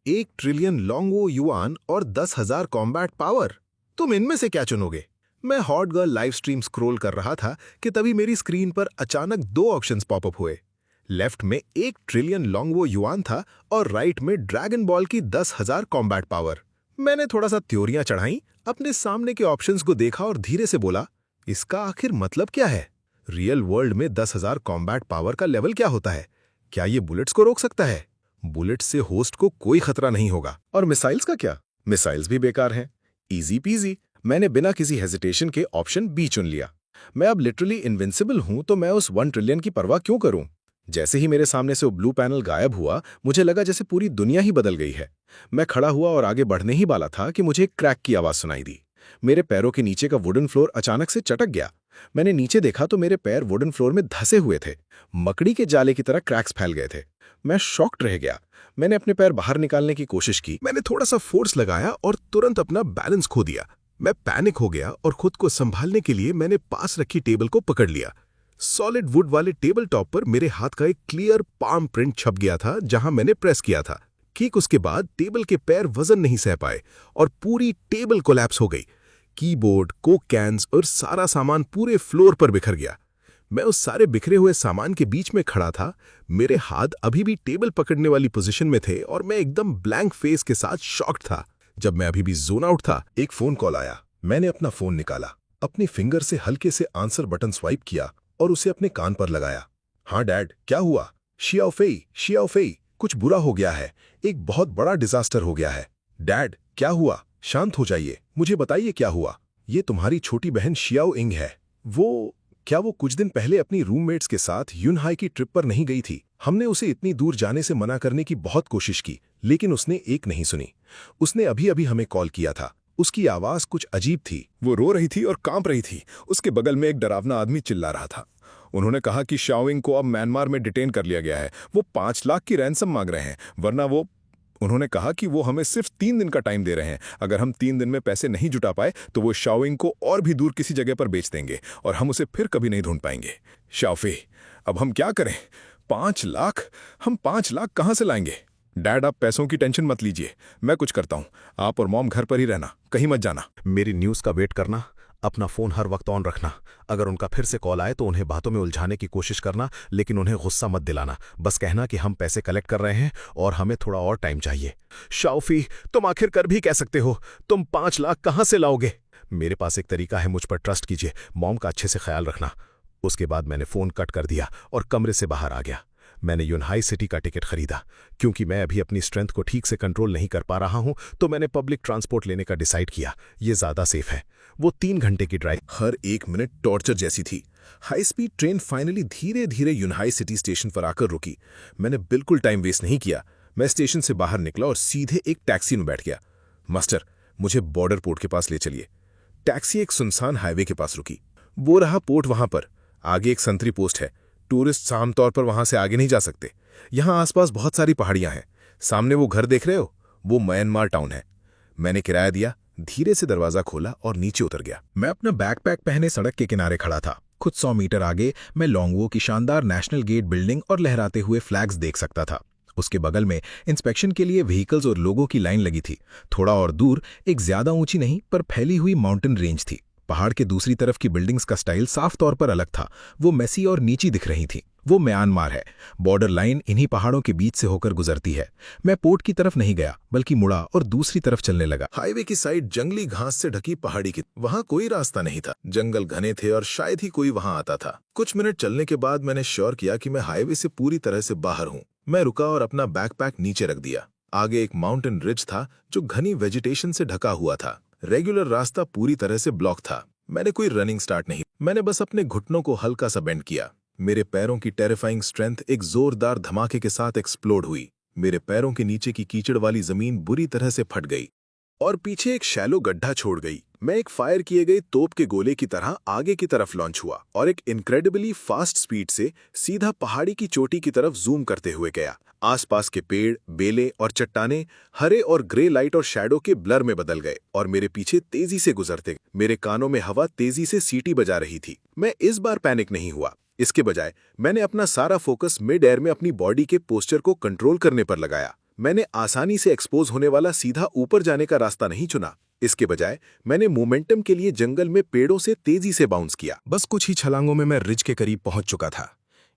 1 trillion लॉन्गवो yuan और 10,000 combat power. तुम इनमें से क्या चुनोगे? मैं hot girl live stream scroll कर रहा था कि तभी मेरी स्क्रीन पर अचानक 2 ऑप्शंस पॉपअप हुए। लेफ्ट में 1 ट्रिलियन लॉन्गवो युआन था और राइट में ड्रैगन बॉल की 10,000 कॉम्बैट पावर। मैंने थोड़ा सा थ्योरियां चढ़ाई, अपने सामने के ऑप्शंस को देखा और धीरे से बोला, इसका आखिर मतलब क्या है? रियल वर्ल्ड में 10,000 कॉम्बैट पावर का लेवल क्या होता है? क्या ये बुलेट्स को रोक सकता है? बुलेट्स से होस्ट को कोई खतरा नहीं होगा। और मिसाइल्स का क्या? मिसाइल्स भी बेकार हैं। Easy PG. मैंने बिना किसी हेजिटेशन के ऑप्शन बी चुन लिया। मैं अब लिटरली इनविंसिबल हूं, तो मैं उस 1 ट्रिलियन की परवाह क्यों करूं? जैसे ही मेरे सामने से वो ब्लू पैनल गायब हुआ, मुझे लगा जैसे पूरी दुनिया ही बदल गई है। मैं खड़ा हुआ और आगे बढ़ने ही वाला था कि मुझे एक क्रैक की आवाज सुनाई दी। मेरे पैरों के नीचे का वुडन फ्लोर अचानक से चटक गया। मैंने नीचे देखा तो मेरे पैर वुडन फ्लोर में धंसे हुए थे। मकड़ी के जाले की तरह क्रैक्स फैल गए थे। मैं शॉक्ड रह गया। मैंने अपने पैर बाहर निकालने की कोशिश की। मैंने थोड़ा सा फोर्स लगाया और तुरंत अपना बैलेंस खो दिया। मैं पैनिक हो गया और खुद को संभालने के लिए मैंने पास रखी टेबल को पकड़ लिया। सॉलिड वुड वाले टेबल टॉप पर मेरे हाथ का एक क्लियर पाम प्रिंट छप गया था जहां मैंने प्रेस किया था। ठीक उसके बाद टेबल के पैर वजन नहीं सह पाए और पूरी टेबल कोलैप्स हो गई। कीबोर्ड, कोक कैन्स और सारा सामान पूरे फ्लोर पर बिखर गया। मैं उस सारे बिखरे हुए सामान के बीच में खड़ा था। मेरे हाथ अभी भी टेबल पकड़ने वाली पोजीशन में थे और मैं एकदम ब्लैंक फेस के साथ शॉक्ड था। जब मैं अभी भी जोन आउट था, एक फोन कॉल आया। मैंने अपना फोन निकाला, अपनी फिंगर से हल्के से आंसर बटन स्वाइप किया और उसे अपने कान पर लगाया। हाँ डैड, क्या हुआ? शियाओफेई, कुछ बुरा हो गया है। एक बहुत बड़ा डिजास्टर हो गया है। डैड, क्या हुआ? शांत हो जाइए, मुझे बताइए क्या हुआ। ये तुम्हारी छोटी बहन शियाओ इंग है। क्या वो कुछ दिन पहले अपनी रूममेट्स के साथ यूनहाई की ट्रिप पर नहीं गई थी? हमने उसे इतनी दूर जाने से मना करने की बहुत कोशिश की, लेकिन उसने एक नहीं सुनी। उसने अभी अभी हमें कॉल किया था। उसकी आवाज कुछ अजीब थी। वो रो रही थी और कांप रही थी। उसके बगल में एक डरावना आदमी चिल्ला रहा था। उन्होंने कहा कि शाओइंग को अब म्यांमार में डिटेन कर लिया गया है। वो 5 लाख की रैंसम मांग रहे हैं, वरना उन्होंने कहा कि वो हमें सिर्फ 3 दिन का टाइम दे रहे हैं। अगर हम 3 दिन में पैसे नहीं जुटा पाए तो वो शाओइंग को और भी दूर किसी जगह पर बेच देंगे और हम उसे फिर कभी नहीं ढूंढ पाएंगे। शाओफे, अब हम क्या करें? 5 लाख? हम 5 लाख कहां से लाएंगे? डैड, आप पैसों की टेंशन मत लीजिए, मैं कुछ करता हूं। आप और मॉम घर पर ही रहना, कहीं मत जाना। मेरी न्यूज़ का वेट करना, अपना फोन हर वक्त ऑन रखना। अगर उनका फिर से कॉल आए तो उन्हें बातों में उलझाने की कोशिश करना, लेकिन उन्हें गुस्सा मत दिलाना। बस कहना कि हम पैसे कलेक्ट कर रहे हैं और हमें थोड़ा और टाइम चाहिए। शाओफी, तुम आखिर कर भी कह सकते हो। तुम 5 लाख कहां से लाओगे? मेरे पास एक तरीका है, मुझ पर ट्रस्ट कीजिए। मॉम का अच्छे से ख्याल रखना। उसके बाद मैंने फोन कट कर दिया और कमरे से बाहर आ गया। मैंने यूनहाई सिटी का टिकट खरीदा। क्योंकि मैं अभी अपनी स्ट्रेंथ को ठीक से कंट्रोल नहीं कर पा रहा हूं, तो मैंने पब्लिक ट्रांसपोर्ट लेने का डिसाइड किया। ये ज्यादा सेफ है। वो 3 घंटे की ड्राइव हर 1 मिनट टॉर्चर जैसी थी। हाई स्पीड ट्रेन फाइनली धीरे धीरे यूनहाई सिटी स्टेशन पर आकर रुकी। मैंने बिल्कुल टाइम वेस्ट नहीं किया। मैं स्टेशन से बाहर निकला और सीधे एक टैक्सी में बैठ गया। मास्टर, मुझे बॉर्डर पोर्ट के पास ले चलिए। टैक्सी एक सुनसान हाईवे के पास रुकी। वो रहा पोर्ट, वहां पर आगे एक संतरी पोस्ट है। टूरिस्ट आमतौर पर वहां से आगे नहीं जा सकते। यहां आसपास बहुत सारी पहाड़ियां हैं। सामने वो घर देख रहे हो, वो म्यांमार टाउन है। मैंने किराया दिया, धीरे से दरवाजा खोला और नीचे उतर गया। मैं अपना बैकपैक पहने सड़क के किनारे खड़ा था। कुछ 100 मीटर आगे मैं लॉन्गवो की शानदार नेशनल गेट बिल्डिंग और लहराते हुए फ्लैग्स देख सकता था। उसके बगल में इंस्पेक्शन के लिए व्हीकल्स और लोगों की लाइन लगी थी। थोड़ा और दूर एक ज्यादा ऊंची नहीं पर फैली हुई माउंटेन रेंज थी। पहाड़ के दूसरी तरफ की बिल्डिंग्स का स्टाइल साफ तौर पर अलग था। वो मेसी और नीची दिख रही थी। वो म्यांमार है। बॉर्डर लाइन इन्हीं पहाड़ों के बीच से होकर गुजरती है। मैं पोर्ट की तरफ नहीं गया, बल्कि मुड़ा और दूसरी तरफ चलने लगा। हाईवे की साइड जंगली घास से ढकी पहाड़ी की, वहां कोई रास्ता नहीं था। जंगल घने थे और शायद ही कोई वहां आता था। कुछ मिनट चलने के बाद मैंने श्योर किया कि मैं हाईवे से पूरी तरह से बाहर हूँ। मैं रुका और अपना बैकपैक नीचे रख दिया। आगे एक माउंटेन रिज था जो घनी वेजिटेशन से ढका हुआ था। रेगुलर रास्ता पूरी तरह से ब्लॉक था। मैंने कोई रनिंग स्टार्ट नहीं, मैंने बस अपने घुटनों को हल्का सा बेंड किया। मेरे पैरों की टेरिफाइंग स्ट्रेंथ एक जोरदार धमाके के साथ एक्सप्लोड हुई। मेरे पैरों के नीचे की कीचड़ वाली जमीन बुरी तरह से फट गई और पीछे एक शैलो गड्ढा छोड़ गई। मैं एक फायर किए गए तोप के गोले की तरह आगे की तरफ लॉन्च हुआ और एक इनक्रेडिबली फास्ट स्पीड से सीधा पहाड़ी की चोटी की तरफ जूम करते हुए गया। आसपास के पेड़, बेलें और चट्टाने हरे और ग्रे लाइट और शैडो के ब्लर में बदल गए और मेरे पीछे तेजी से गुजरते। मेरे कानों में हवा तेजी से सीटी बजा रही थी। मैं इस बार पैनिक नहीं हुआ। इसके बजाय मैंने अपना सारा फोकस मिड एयर में अपनी बॉडी के पोस्चर को कंट्रोल करने पर लगाया। मैंने आसानी से एक्सपोज होने वाला सीधा ऊपर जाने का रास्ता नहीं चुना। इसके बजाय मैंने मोमेंटम के लिए जंगल में पेड़ों से तेजी से बाउंस किया। बस कुछ ही छलांगों में मैं रिज के करीब पहुंच चुका था।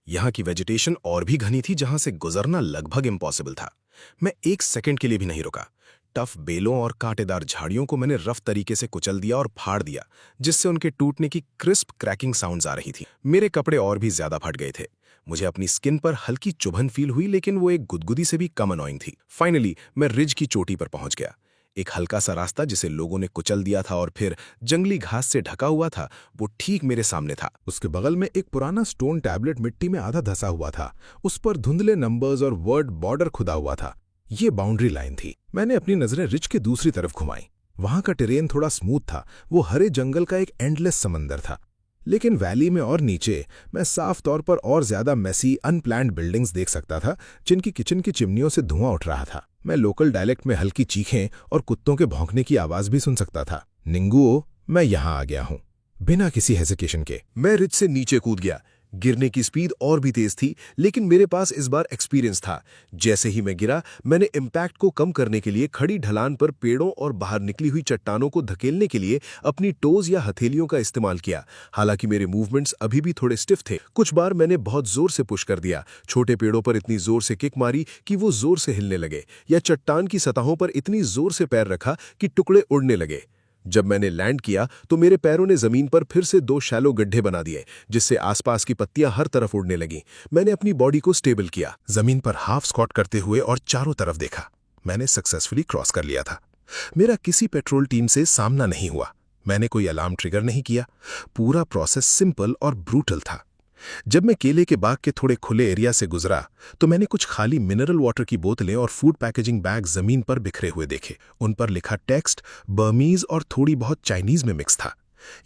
यहाँ की वेजिटेशन और भी घनी थी, जहां से गुजरना लगभग इम्पॉसिबल था। मैं एक सेकंड के लिए भी नहीं रुका। टफ बेलों और कांटेदार झाड़ियों को मैंने रफ तरीके से कुचल दिया और फाड़ दिया, जिससे उनके टूटने की क्रिस्प क्रैकिंग साउंड्स आ रही थी। मेरे कपड़े और भी ज्यादा फट गए थे। मुझे अपनी स्किन पर हल्की चुभन फील हुई, लेकिन वो एक गुदगुदी से भी कम अनोइंग थी। फाइनली मैं रिज की चोटी पर पहुंच गया। एक हल्का सा रास्ता जिसे लोगों ने कुचल दिया था और फिर जंगली घास से ढका हुआ था, वो ठीक मेरे सामने था। उसके बगल में एक पुराना स्टोन टैबलेट मिट्टी में आधा धसा हुआ था। उस पर धुंधले नंबर्स और वर्ड बॉर्डर खुदा हुआ था। ये बाउंड्री लाइन थी। मैंने अपनी नजरें रिज के दूसरी तरफ घुमाई। वहां का टेरेन थोड़ा स्मूथ था। वो हरे जंगल का एक एंडलेस समंदर था। लेकिन वैली में और नीचे मैं साफ तौर पर और ज्यादा मेसी अनप्लान्ड बिल्डिंग्स देख सकता था, जिनकी किचन की चिमनियों से धुआं उठ रहा था। मैं लोकल डायलेक्ट में हल्की चीखें और कुत्तों के भौंकने की आवाज भी सुन सकता था। निंगुओ, मैं यहां आ गया हूं। बिना किसी हेजिटेशन के मैं रिज से नीचे कूद गया। गिरने की स्पीड और भी तेज थी, लेकिन मेरे पास इस बार एक्सपीरियंस था। जैसे ही मैं गिरा, मैंने इम्पैक्ट को कम करने के लिए खड़ी ढलान पर पेड़ों और बाहर निकली हुई चट्टानों को धकेलने के लिए अपनी टोज या हथेलियों का इस्तेमाल किया। हालांकि मेरे मूवमेंट्स अभी भी थोड़े स्टिफ थे। कुछ बार मैंने बहुत जोर से पुश कर दिया। छोटे पेड़ों पर इतनी जोर से किक मारी कि वो जोर से हिलने लगे, या चट्टान की सतहों पर इतनी जोर से पैर रखा कि टुकड़े उड़ने लगे। जब मैंने लैंड किया तो मेरे पैरों ने जमीन पर फिर से 2 शैलो गड्ढे बना दिए, जिससे आसपास की पत्तियां हर तरफ उड़ने लगीं। मैंने अपनी बॉडी को स्टेबल किया, जमीन पर हाफ स्क्वाट करते हुए और चारों तरफ देखा। मैंने सक्सेसफुली क्रॉस कर लिया था। मेरा किसी पेट्रोल टीम से सामना नहीं हुआ। मैंने कोई अलार्म ट्रिगर नहीं किया। पूरा प्रोसेस सिंपल और ब्रूटल था। जब मैं केले के बाग के थोड़े खुले एरिया से गुजरा तो मैंने कुछ खाली मिनरल वाटर की बोतलें और फूड पैकेजिंग बैग जमीन पर बिखरे हुए देखे। उन पर लिखा टेक्स्ट बर्मीज और थोड़ी बहुत चाइनीज में मिक्स था।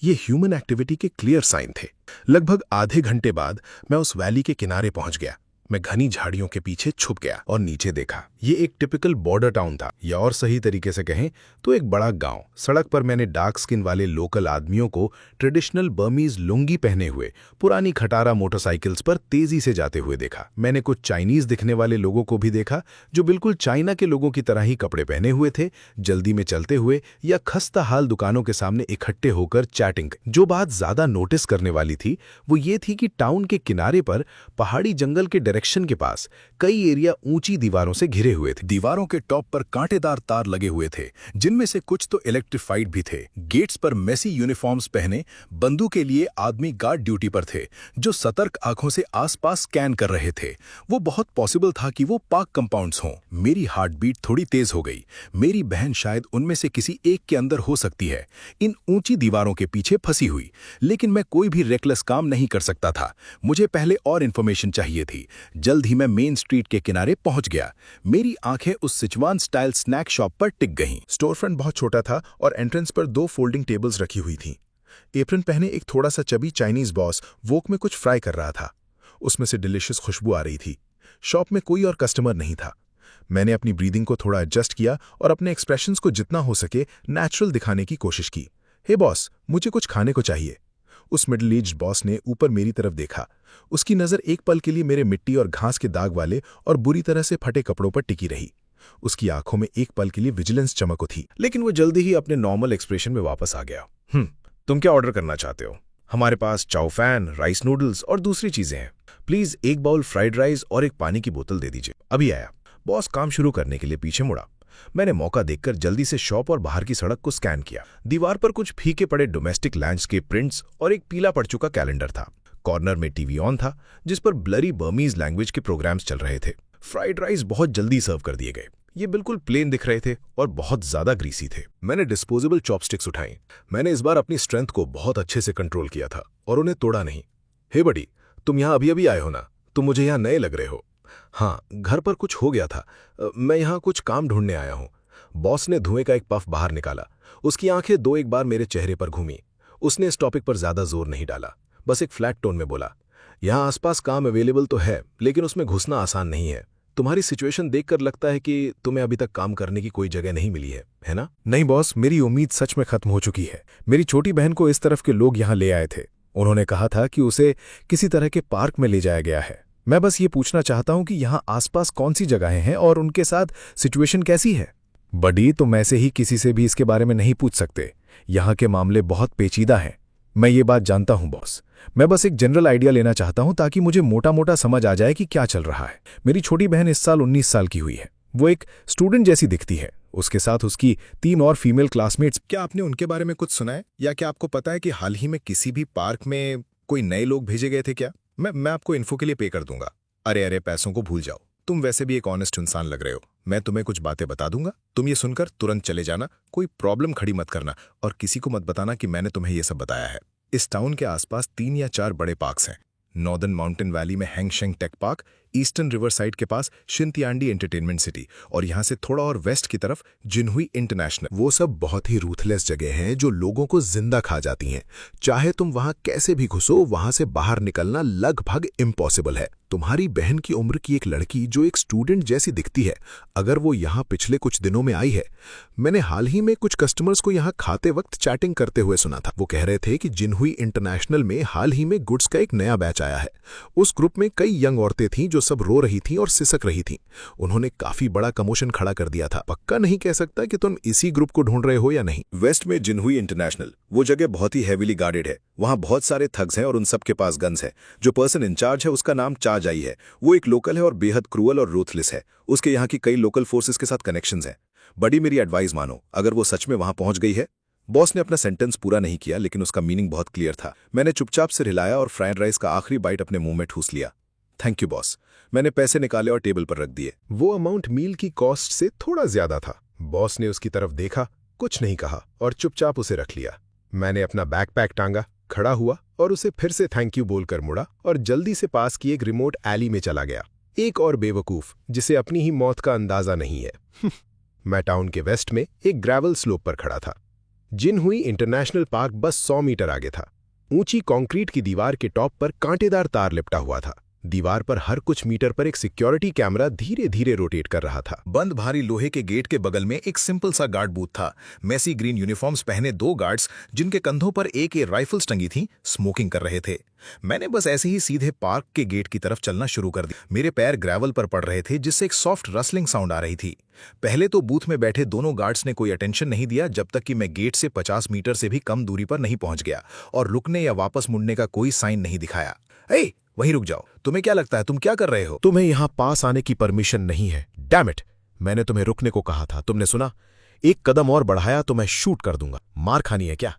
ये ह्यूमन एक्टिविटी के क्लियर साइन थे। लगभग आधे घंटे बाद मैं उस वैली के किनारे पहुंच गया। मैं घनी झाड़ियों के पीछे छुप गया और नीचे देखा। ये एक टिपिकल बॉर्डर टाउन था, या और सही तरीके से कहें तो एक बड़ा गांव। सड़क पर मैंने डार्क स्किन वाले लोकल आदमियों को ट्रेडिशनल बर्मीज लुंगी पहने हुए पुरानी खटारा मोटरसाइकिल्स पर तेजी से जाते हुए देखा। मैंने कुछ चाइनीज दिखने वाले लोगों को भी देखा, जो बिल्कुल चाइना के लोगों की तरह ही कपड़े पहने हुए थे, जल्दी में चलते हुए या खस्ता हाल दुकानों के सामने इकट्ठे होकर चैटिंग। जो बात ज्यादा नोटिस करने वाली थी वो ये थी कि टाउन के किनारे पर पहाड़ी जंगल के डायरेक्शन के पास कई एरिया ऊंची दीवारों से घिरे हुए थे। दीवारों के टॉप पर कांटेदार तार लगे हुए थे, जिनमें से कुछ तो इलेक्ट्रिफाइड भी थे। गेट्स पर मेसी यूनिफॉर्म्स पहने बंदूक के लिए आदमी गार्ड ड्यूटी पर थे, जो सतर्क आंखों से आसपास स्कैन कर रहे थे। वो बहुत पॉसिबल था कि वो पार्क कंपाउंड्स हों। मेरी हार्ट बीट थोड़ी तेज हो गई। मेरी बहन शायद उनमें से किसी एक के अंदर हो सकती है, इन ऊंची दीवारों के पीछे फंसी हुई। लेकिन मैं कोई भी रेकलेस काम नहीं कर सकता था। मुझे पहले और इन्फॉर्मेशन चाहिए थी। जल्द ही मैं मेन स्ट्रीट के किनारे पहुंच गया। मेरी आंखें उस सिचुआन स्टाइल स्नैक शॉप पर टिक गईं। स्टोर फ्रंट बहुत छोटा था और एंट्रेंस पर 2 फोल्डिंग टेबल्स रखी हुई थीं। एप्रन पहने एक थोड़ा सा चबी चाइनीज बॉस वोक में कुछ फ्राई कर रहा था। उसमें से डिलिशियस खुशबू आ रही थी। शॉप में कोई और कस्टमर नहीं था। मैंने अपनी ब्रीदिंग को थोड़ा एडजस्ट किया और अपने एक्सप्रेशंस को जितना हो सके नेचुरल दिखाने की कोशिश की। हे बॉस, मुझे कुछ खाने को चाहिए। उस मिडिल एज्ड बॉस ने ऊपर मेरी तरफ देखा। उसकी नजर एक पल के लिए मेरे मिट्टी और घास के दाग वाले और बुरी तरह से फटे कपड़ों पर टिकी रही। उसकी आंखों में एक पल के लिए विजिलेंस चमक थी, लेकिन वो जल्दी ही अपने नॉर्मल एक्सप्रेशन में वापस आ गया। तुम क्या ऑर्डर करना चाहते हो? हमारे पास चाउ फैन, राइस नूडल्स और दूसरी चीजें हैं। प्लीज एक बाउल फ्राइड राइस और एक पानी की बोतल दे दीजिए। अभी आया। बॉस काम शुरू करने के लिए पीछे मुड़ा। मैंने मौका देखकर जल्दी से शॉप और बाहर की सड़क को स्कैन किया। दीवार पर कुछ फीके पड़े डोमेस्टिक लैंडस्केप प्रिंट्स और एक पीला पड़ चुका कैलेंडर था। कॉर्नर में टीवी ऑन था, जिस पर ब्लरी बर्मीज लैंग्वेज के प्रोग्राम्स चल रहे थे। फ्राइड राइस बहुत जल्दी सर्व कर दिए गए। ये बिल्कुल प्लेन दिख रहे थे और बहुत ज्यादा ग्रीसी थे। मैंने डिस्पोजेबल चॉपस्टिक्स उठाई। मैंने इस बार अपनी स्ट्रेंथ को बहुत अच्छे से कंट्रोल किया था और उन्हें तोड़ा नहीं। हे बडी, तुम यहाँ अभी अभी आए हो ना? तुम मुझे यहाँ नए लग रहे हो। हाँ, घर पर कुछ हो गया था। मैं यहाँ कुछ काम ढूंढने आया हूँ। बॉस ने धुएं का एक पफ बाहर निकाला। उसकी आंखें 2-1 बार मेरे चेहरे पर घूमी। उसने इस टॉपिक पर ज्यादा जोर नहीं डाला, बस एक फ्लैट टोन में बोला, यहाँ आसपास काम अवेलेबल तो है, लेकिन उसमें घुसना आसान नहीं है। तुम्हारी सिचुएशन देखकर लगता है कि तुम्हें अभी तक काम करने की कोई जगह नहीं मिली है ना? नहीं बॉस, मेरी उम्मीद सच में खत्म हो चुकी है। मेरी छोटी बहन को इस तरफ के लोग यहाँ ले आए थे। उन्होंने कहा था कि उसे किसी तरह के पार्क में ले जाया गया है। मैं बस ये पूछना चाहता हूँ कि यहाँ आसपास कौन सी जगहें हैं और उनके साथ सिचुएशन कैसी है। बडी, तुम ऐसे ही किसी से भी इसके बारे में नहीं पूछ सकते। यहाँ के मामले बहुत पेचीदा हैं। मैं ये बात जानता हूँ बॉस। मैं बस एक जनरल आइडिया लेना चाहता हूँ ताकि मुझे मोटा मोटा समझ आ जाए कि क्या चल रहा है। मेरी छोटी बहन इस साल 19 साल की हुई है। वो एक स्टूडेंट जैसी दिखती है। उसके साथ उसकी 3 और फीमेल क्लासमेट्स। क्या आपने उनके बारे में कुछ सुना है, या क्या आपको पता है कि हाल ही में किसी भी पार्क में कोई नए लोग भेजे गए थे क्या? मैं आपको इन्फो के लिए पे कर दूंगा। अरे पैसों को भूल जाओ। तुम वैसे भी एक ऑनेस्ट इंसान लग रहे हो। मैं तुम्हें कुछ बातें बता दूंगा, तुम ये सुनकर तुरंत चले जाना। कोई प्रॉब्लम खड़ी मत करना और किसी को मत बताना कि मैंने तुम्हें ये सब बताया है। इस टाउन के आसपास 3 या 4 बड़े पार्क्स हैं। नॉर्दर्न माउंटेन वैली में Hangsheng tech park, eastern river side के पास शिंतियांडी एंटरटेनमेंट सिटी, और यहाँ से थोड़ा और वेस्ट की तरफ जिनहुई इंटरनेशनल। वो सब बहुत ही रूथलेस जगह हैं जो लोगों को जिंदा खा जाती हैं। चाहे तुम वहां कैसे भी घुसो, वहां से बाहर निकलना लगभग इम्पॉसिबल है। तुम्हारी बहन की उम्र की एक लड़की जो एक स्टूडेंट जैसी दिखती है, अगर वो यहाँ पिछले कुछ दिनों में आई है। मैंने हाल ही में कुछ कस्टमर्स को यहाँ खाते वक्त चैटिंग करते हुए सुना था। वो कह रहे थे कि जिनहुई इंटरनेशनल में हाल ही में गुड्स का एक नया बैच आया है। उस ग्रुप में कई यंग औरतें थीं जो सब रो रही थीं और सिसक रही थीं। उन्होंने काफी बड़ा कमोशन खड़ा कर दिया था। पक्का नहीं कह सकता कि तुम इसी ग्रुप को ढूंढ रहे हो या नहीं। वेस्ट में जिनहुई इंटरनेशनल, वो जगह बहुत ही हेवीली गार्डेड है। वहां बहुत सारे थग्स हैं और उन सब के पास गन्स है। जो पर्सन इंचार्ज है उसका नाम चा जाई है। वो एक लोकल है और बेहद क्रूअल और रूथलेस है। उसके यहाँ की कई लोकल फोर्सेस के साथ कनेक्शंस हैं। बड़ी, मेरी एडवाइस मानो, अगर वो सच में वहां पहुंच गई है। बॉस ने अपना सेंटेंस पूरा नहीं किया, लेकिन उसका मीनिंग बहुत क्लियर था। मैंने चुपचाप से हिलाया और फ्राइड राइस का आखिरी बाइट अपने मुंह में ठूस लिया। Thank you boss. मैंने पैसे निकाले और टेबल पर रख दिए। वो अमाउंट मील की कॉस्ट से थोड़ा ज्यादा था। बॉस ने उसकी तरफ देखा, कुछ नहीं कहा और चुपचाप उसे रख लिया। मैंने अपना बैकपैक टांगा, खड़ा हुआ और उसे फिर से थैंक यू बोलकर मुड़ा और जल्दी से पास की एक रिमोट एली में चला गया। एक और बेवकूफ जिसे अपनी ही मौत का अंदाजा नहीं है। मैं टाउन के वेस्ट में एक ग्रेवल स्लोप पर खड़ा था। जिनहुई इंटरनेशनल पार्क बस 100 मीटर आगे था। ऊंची कंक्रीट की दीवार के टॉप पर कांटेदार तार लिपटा हुआ था। दीवार पर हर कुछ मीटर पर एक सिक्योरिटी कैमरा धीरे धीरे रोटेट कर रहा था। बंद भारी लोहे के गेट के बगल में एक सिंपल सा गार्ड बूथ था। मैसी ग्रीन यूनिफॉर्म्स पहने 2 गार्ड्स, जिनके कंधों पर AK राइफल्स टंगी थीं, स्मोकिंग कर रहे थे। मैंने बस ऐसे ही सीधे पार्क के गेट की तरफ चलना शुरू कर दिया। मेरे पैर ग्रेवल पर पड़ रहे थे, जिससे एक सॉफ्ट रसलिंग साउंड आ रही थी। पहले तो बूथ में बैठे दोनों गार्ड्स ने कोई अटेंशन नहीं दिया जब तक कि मैं गेट से 50 मीटर से भी कम दूरी पर नहीं पहुंच गया और रुकने या वापस मुड़ने का कोई साइन नहीं दिखाया। ए, वहीं रुक जाओ। तुम्हें क्या लगता है तुम क्या कर रहे हो? तुम्हें यहां पास आने की परमिशन नहीं है। डैम इट, मैंने तुम्हें रुकने को कहा था, तुमने सुना? एक कदम और बढ़ाया तो मैं शूट कर दूंगा। मार खानी है क्या?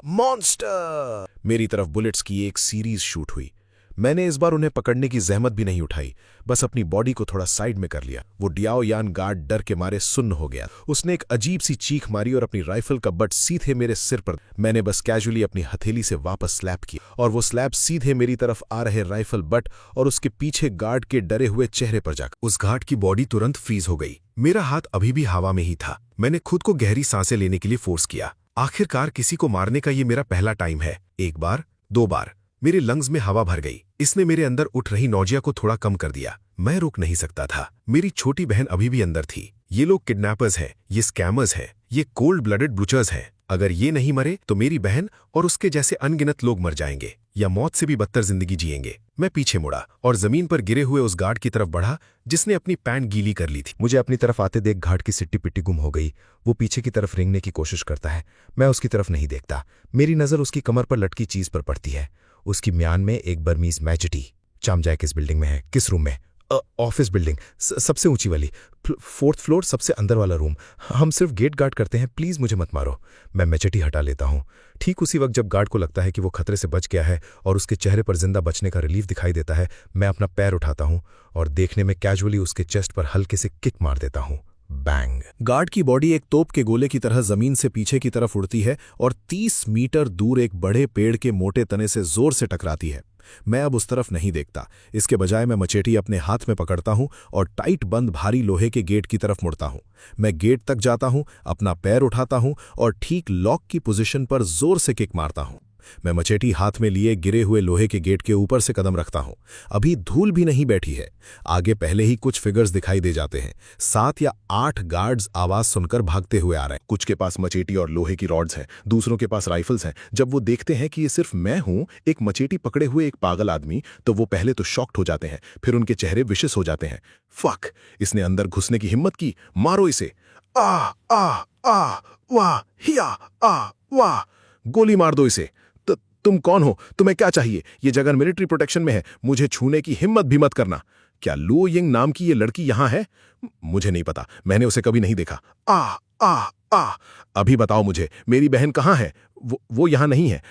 मॉन्स्टर! मेरी तरफ बुलेट्स की एक सीरीज शूट हुई। मैंने इस बार उन्हें पकड़ने की जहमत भी नहीं उठाई, बस अपनी बॉडी को थोड़ा साइड में कर लिया। वो डियाओ यान गार्ड डर के मारे सुन्न हो गया। उसने एक अजीब सी चीख मारी और अपनी राइफल का बट सीधे मेरे सिर पर। मैंने बस कैजुअली अपनी हथेली से वापस स्लैप किया और वो स्लैप सीधे मेरी तरफ आ रहे राइफल बट और उसके पीछे गार्ड के डरे हुए चेहरे पर जाकर उस गार्ड की बॉडी तुरंत फ्रीज हो गई। मेरा हाथ अभी भी हवा में ही था। मैंने खुद को गहरी सांसें लेने के लिए फोर्स किया। आखिरकार किसी को मारने का ये मेरा पहला टाइम है। 1 बार, 2 बार, मेरे लंग्स में हवा भर गई। इसने मेरे अंदर उठ रही नौजिया को थोड़ा कम कर दिया। मैं रुक नहीं सकता था। मेरी छोटी बहन अभी भी अंदर थी। ये लोग किडनैपर्स हैं, ये स्कैमर्स हैं, ये कोल्ड ब्लडेड ब्लूचर्स हैं। अगर ये नहीं मरे तो मेरी बहन और उसके जैसे अनगिनत लोग मर जाएंगे या मौत से भी बदतर जिंदगी जिएंगे। मैं पीछे मुड़ा और जमीन पर गिरे हुए उस गार्ड की तरफ बढ़ा जिसने अपनी पैंट गीली कर ली थी। मुझे अपनी तरफ आते देख गार्ड की सिट्टी पिट्टी गुम हो गई। वो पीछे की तरफ रेंगने की कोशिश करता है। मैं उसकी तरफ नहीं देखता। मेरी नजर उसकी कमर पर लटकी चीज पर पड़ती है। उसकी म्यान में एक बर्मीज मैजेटी। चामजाय किस बिल्डिंग में है? किस रूम में? ऑफिस बिल्डिंग, सबसे ऊंची वाली, 4th फ्लोर, सबसे अंदर वाला रूम। हम सिर्फ गेट गार्ड करते हैं, प्लीज मुझे मत मारो। मैं मैजेटी हटा लेता हूँ। ठीक उसी वक्त जब गार्ड को लगता है कि वो खतरे से बच गया है और उसके चेहरे पर जिंदा बचने का रिलीफ दिखाई देता है, मैं अपना पैर उठाता हूँ और देखने में कैजुअली उसके चेस्ट पर हल्के से किक मार देता हूँ। बैंग! गार्ड की बॉडी एक तोप के गोले की तरह जमीन से पीछे की तरफ उड़ती है और 30 मीटर दूर एक बड़े पेड़ के मोटे तने से जोर से टकराती है। मैं अब उस तरफ नहीं देखता। इसके बजाय मैं मचेटी अपने हाथ में पकड़ता हूं और टाइट बंद भारी लोहे के गेट की तरफ मुड़ता हूं। मैं गेट तक जाता हूं, अपना पैर उठाता हूं और ठीक लॉक की पोजीशन पर जोर से किक मारता हूं। मैं मचेटी हाथ में लिए गिरे हुए लोहे के गेट के ऊपर से कदम रखता हूं। अभी धूल भी नहीं बैठी है। आगे पहले ही कुछ फिगर्स दिखाई दे जाते हैं। 7 या 8 गार्ड्स आवाज सुनकर भागते हुए आ रहे हैं। कुछ के पास मचेटी और लोहे की रॉड्स हैं, दूसरों के पास राइफल्स हैं। जब वो देखते हैं कि ये सिर्फ मैं हूं, एक मचेटी पकड़े हुए एक पागल आदमी, तो वो पहले तो शॉक्ड हो जाते हैं, फिर उनके चेहरे विशिस हो जाते हैं। फक, इसने अंदर घुसने की हिम्मत की, मारो इसे। आ आ आ वाह हिया आ वाह, गोली मार दो इसे। तुम कौन हो? तुम्हें क्या चाहिए? ये जगह मिलिट्री प्रोटेक्शन में है, मुझे छूने की हिम्मत भी मत करना। क्या लुओ यिंग नाम की ये लड़की यहां है? मुझे नहीं पता, मैंने उसे कभी नहीं देखा। आ आ आ अभी बताओ मुझे, मेरी बहन कहाँ है? वो यहां नहीं है।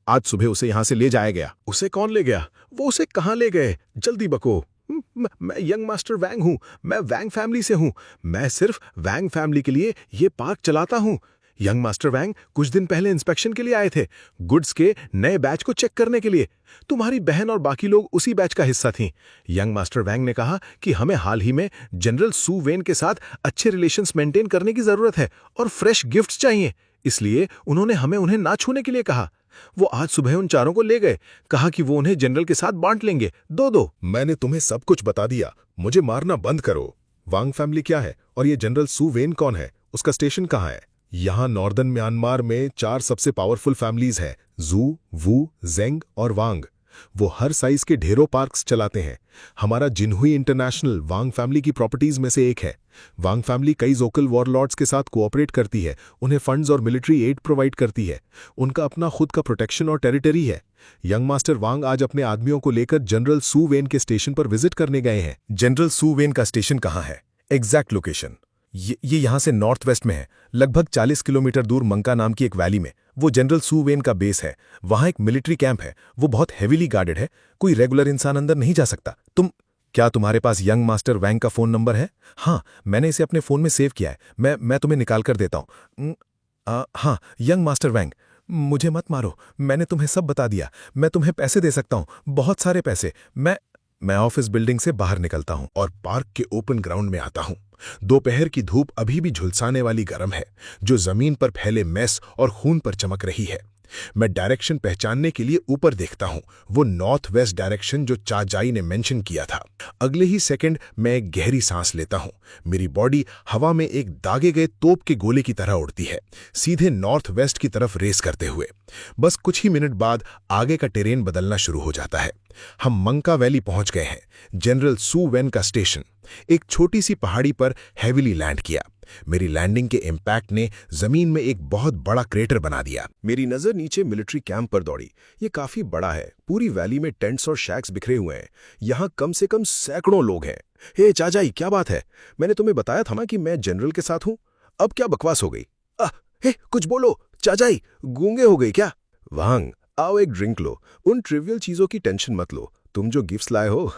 आज सुबह उसे यहां से ले जाया गया। उसे कौन ले गया? वो उसे कहां ले गए? जल्दी बको। मैं यंग मास्टर वैंग हूं, मैं वैंग फैमिली से हूं। मैं सिर्फ वैंग फैमिली के लिए ये पार्क चलाता हूं। यंग मास्टर वैंग कुछ दिन पहले इंस्पेक्शन के लिए आए थे, गुड्स के नए बैच को चेक करने के लिए। तुम्हारी बहन और बाकी लोग उसी बैच का हिस्सा थीं। यंग मास्टर वैंग ने कहा कि हमें हाल ही में जनरल सू वेन के साथ अच्छे रिलेशंस मेंटेन करने की जरूरत है और फ्रेश गिफ्ट्स चाहिए, इसलिए उन्होंने हमें उन्हें ना छूने के लिए कहा। वो आज सुबह उन चारों को ले गए, कहा कि वो उन्हें जनरल के साथ बांट लेंगे, दो। मैंने तुम्हें सब कुछ बता दिया, मुझे मारना बंद करो। वांग फैमिली क्या है और ये जनरल सू वेन कौन है? उसका स्टेशन कहाँ है? यहाँ नॉर्दर्न म्यांमार में 4 सबसे पावरफुल फैमिलीज हैं, जू, वू, जेंग और वांग। वो हर साइज के ढेरों पार्क्स चलाते हैं। हमारा जिनहुई इंटरनेशनल वांग फैमिली की प्रॉपर्टीज में से एक है। वांग फैमिली कई लोकल वॉरलॉर्ड्स के साथ कोऑपरेट करती है, उन्हें फंड्स और मिलिट्री एड प्रोवाइड करती है। उनका अपना खुद का प्रोटेक्शन और टेरिटरी है। यंग मास्टर वांग आज अपने आदमियों को लेकर जनरल सू वेन के स्टेशन पर विजिट करने गए हैं। जनरल सू वेन का स्टेशन कहाँ है? एग्जैक्ट लोकेशन ये यहां से नॉर्थ वेस्ट में है, लगभग 40 किलोमीटर दूर मंका नाम की एक वैली में। वो जनरल सू वेन का बेस है। वहां एक मिलिट्री कैंप है, वो बहुत हेवीली गार्डेड है, कोई रेगुलर इंसान अंदर नहीं जा सकता। क्या तुम्हारे पास यंग मास्टर वैंग का फोन नंबर है? हाँ, मैंने इसे अपने फोन में सेव किया है, मैं तुम्हें निकाल कर देता हूँ। हाँ, यंग मास्टर वैंग, मुझे मत मारो, मैंने तुम्हें सब बता दिया। मैं तुम्हें पैसे दे सकता हूँ, बहुत सारे पैसे। मैं ऑफिस बिल्डिंग से बाहर निकलता हूं और पार्क के ओपन ग्राउंड में आता हूं। दोपहर की धूप अभी भी झुलसाने वाली गर्म है, जो जमीन पर फैले मैस और खून पर चमक रही है। मैं डायरेक्शन पहचानने के लिए ऊपर देखता हूं, वो नॉर्थ वेस्ट डायरेक्शन जो चाजाई ने मेंशन किया था। अगले ही सेकंड मैं एक गहरी सांस लेता हूं। मेरी बॉडी हवा में एक दागे गए तोप के गोले की तरह उड़ती है, सीधे नॉर्थ वेस्ट की तरफ रेस करते हुए। बस कुछ ही मिनट बाद आगे का टेरेन बदलना शुरू हो जाता है। हम मंका वैली पहुंच गए हैं, जनरल सू वेन का स्टेशन। एक छोटी सी पहाड़ी पर हैवीली लैंड किया। मेरी लैंडिंग के इम्पैक्ट ने जमीन में एक बहुत बड़ा क्रेटर बना दिया। मेरी नजर नीचे मिलिट्री कैंप पर दौड़ी। ये काफी बड़ा है, पूरी वैली में टेंट्स और शैक्स बिखरे हुए हैं। यहाँ कम से कम सैकड़ों लोग हैं। हे चाचाई, क्या बात है? मैंने तुम्हें बताया था ना कि मैं जनरल के साथ हूं। अब क्या बकवास हो गई? हे कुछ बोलो चाचाई, गूंगे हो गई क्या? वांग, आओ एक ड्रिंक लो। उन ट्रिवियल चीजों की टेंशन मत लो, तुम जो गिफ्ट्स लाए हो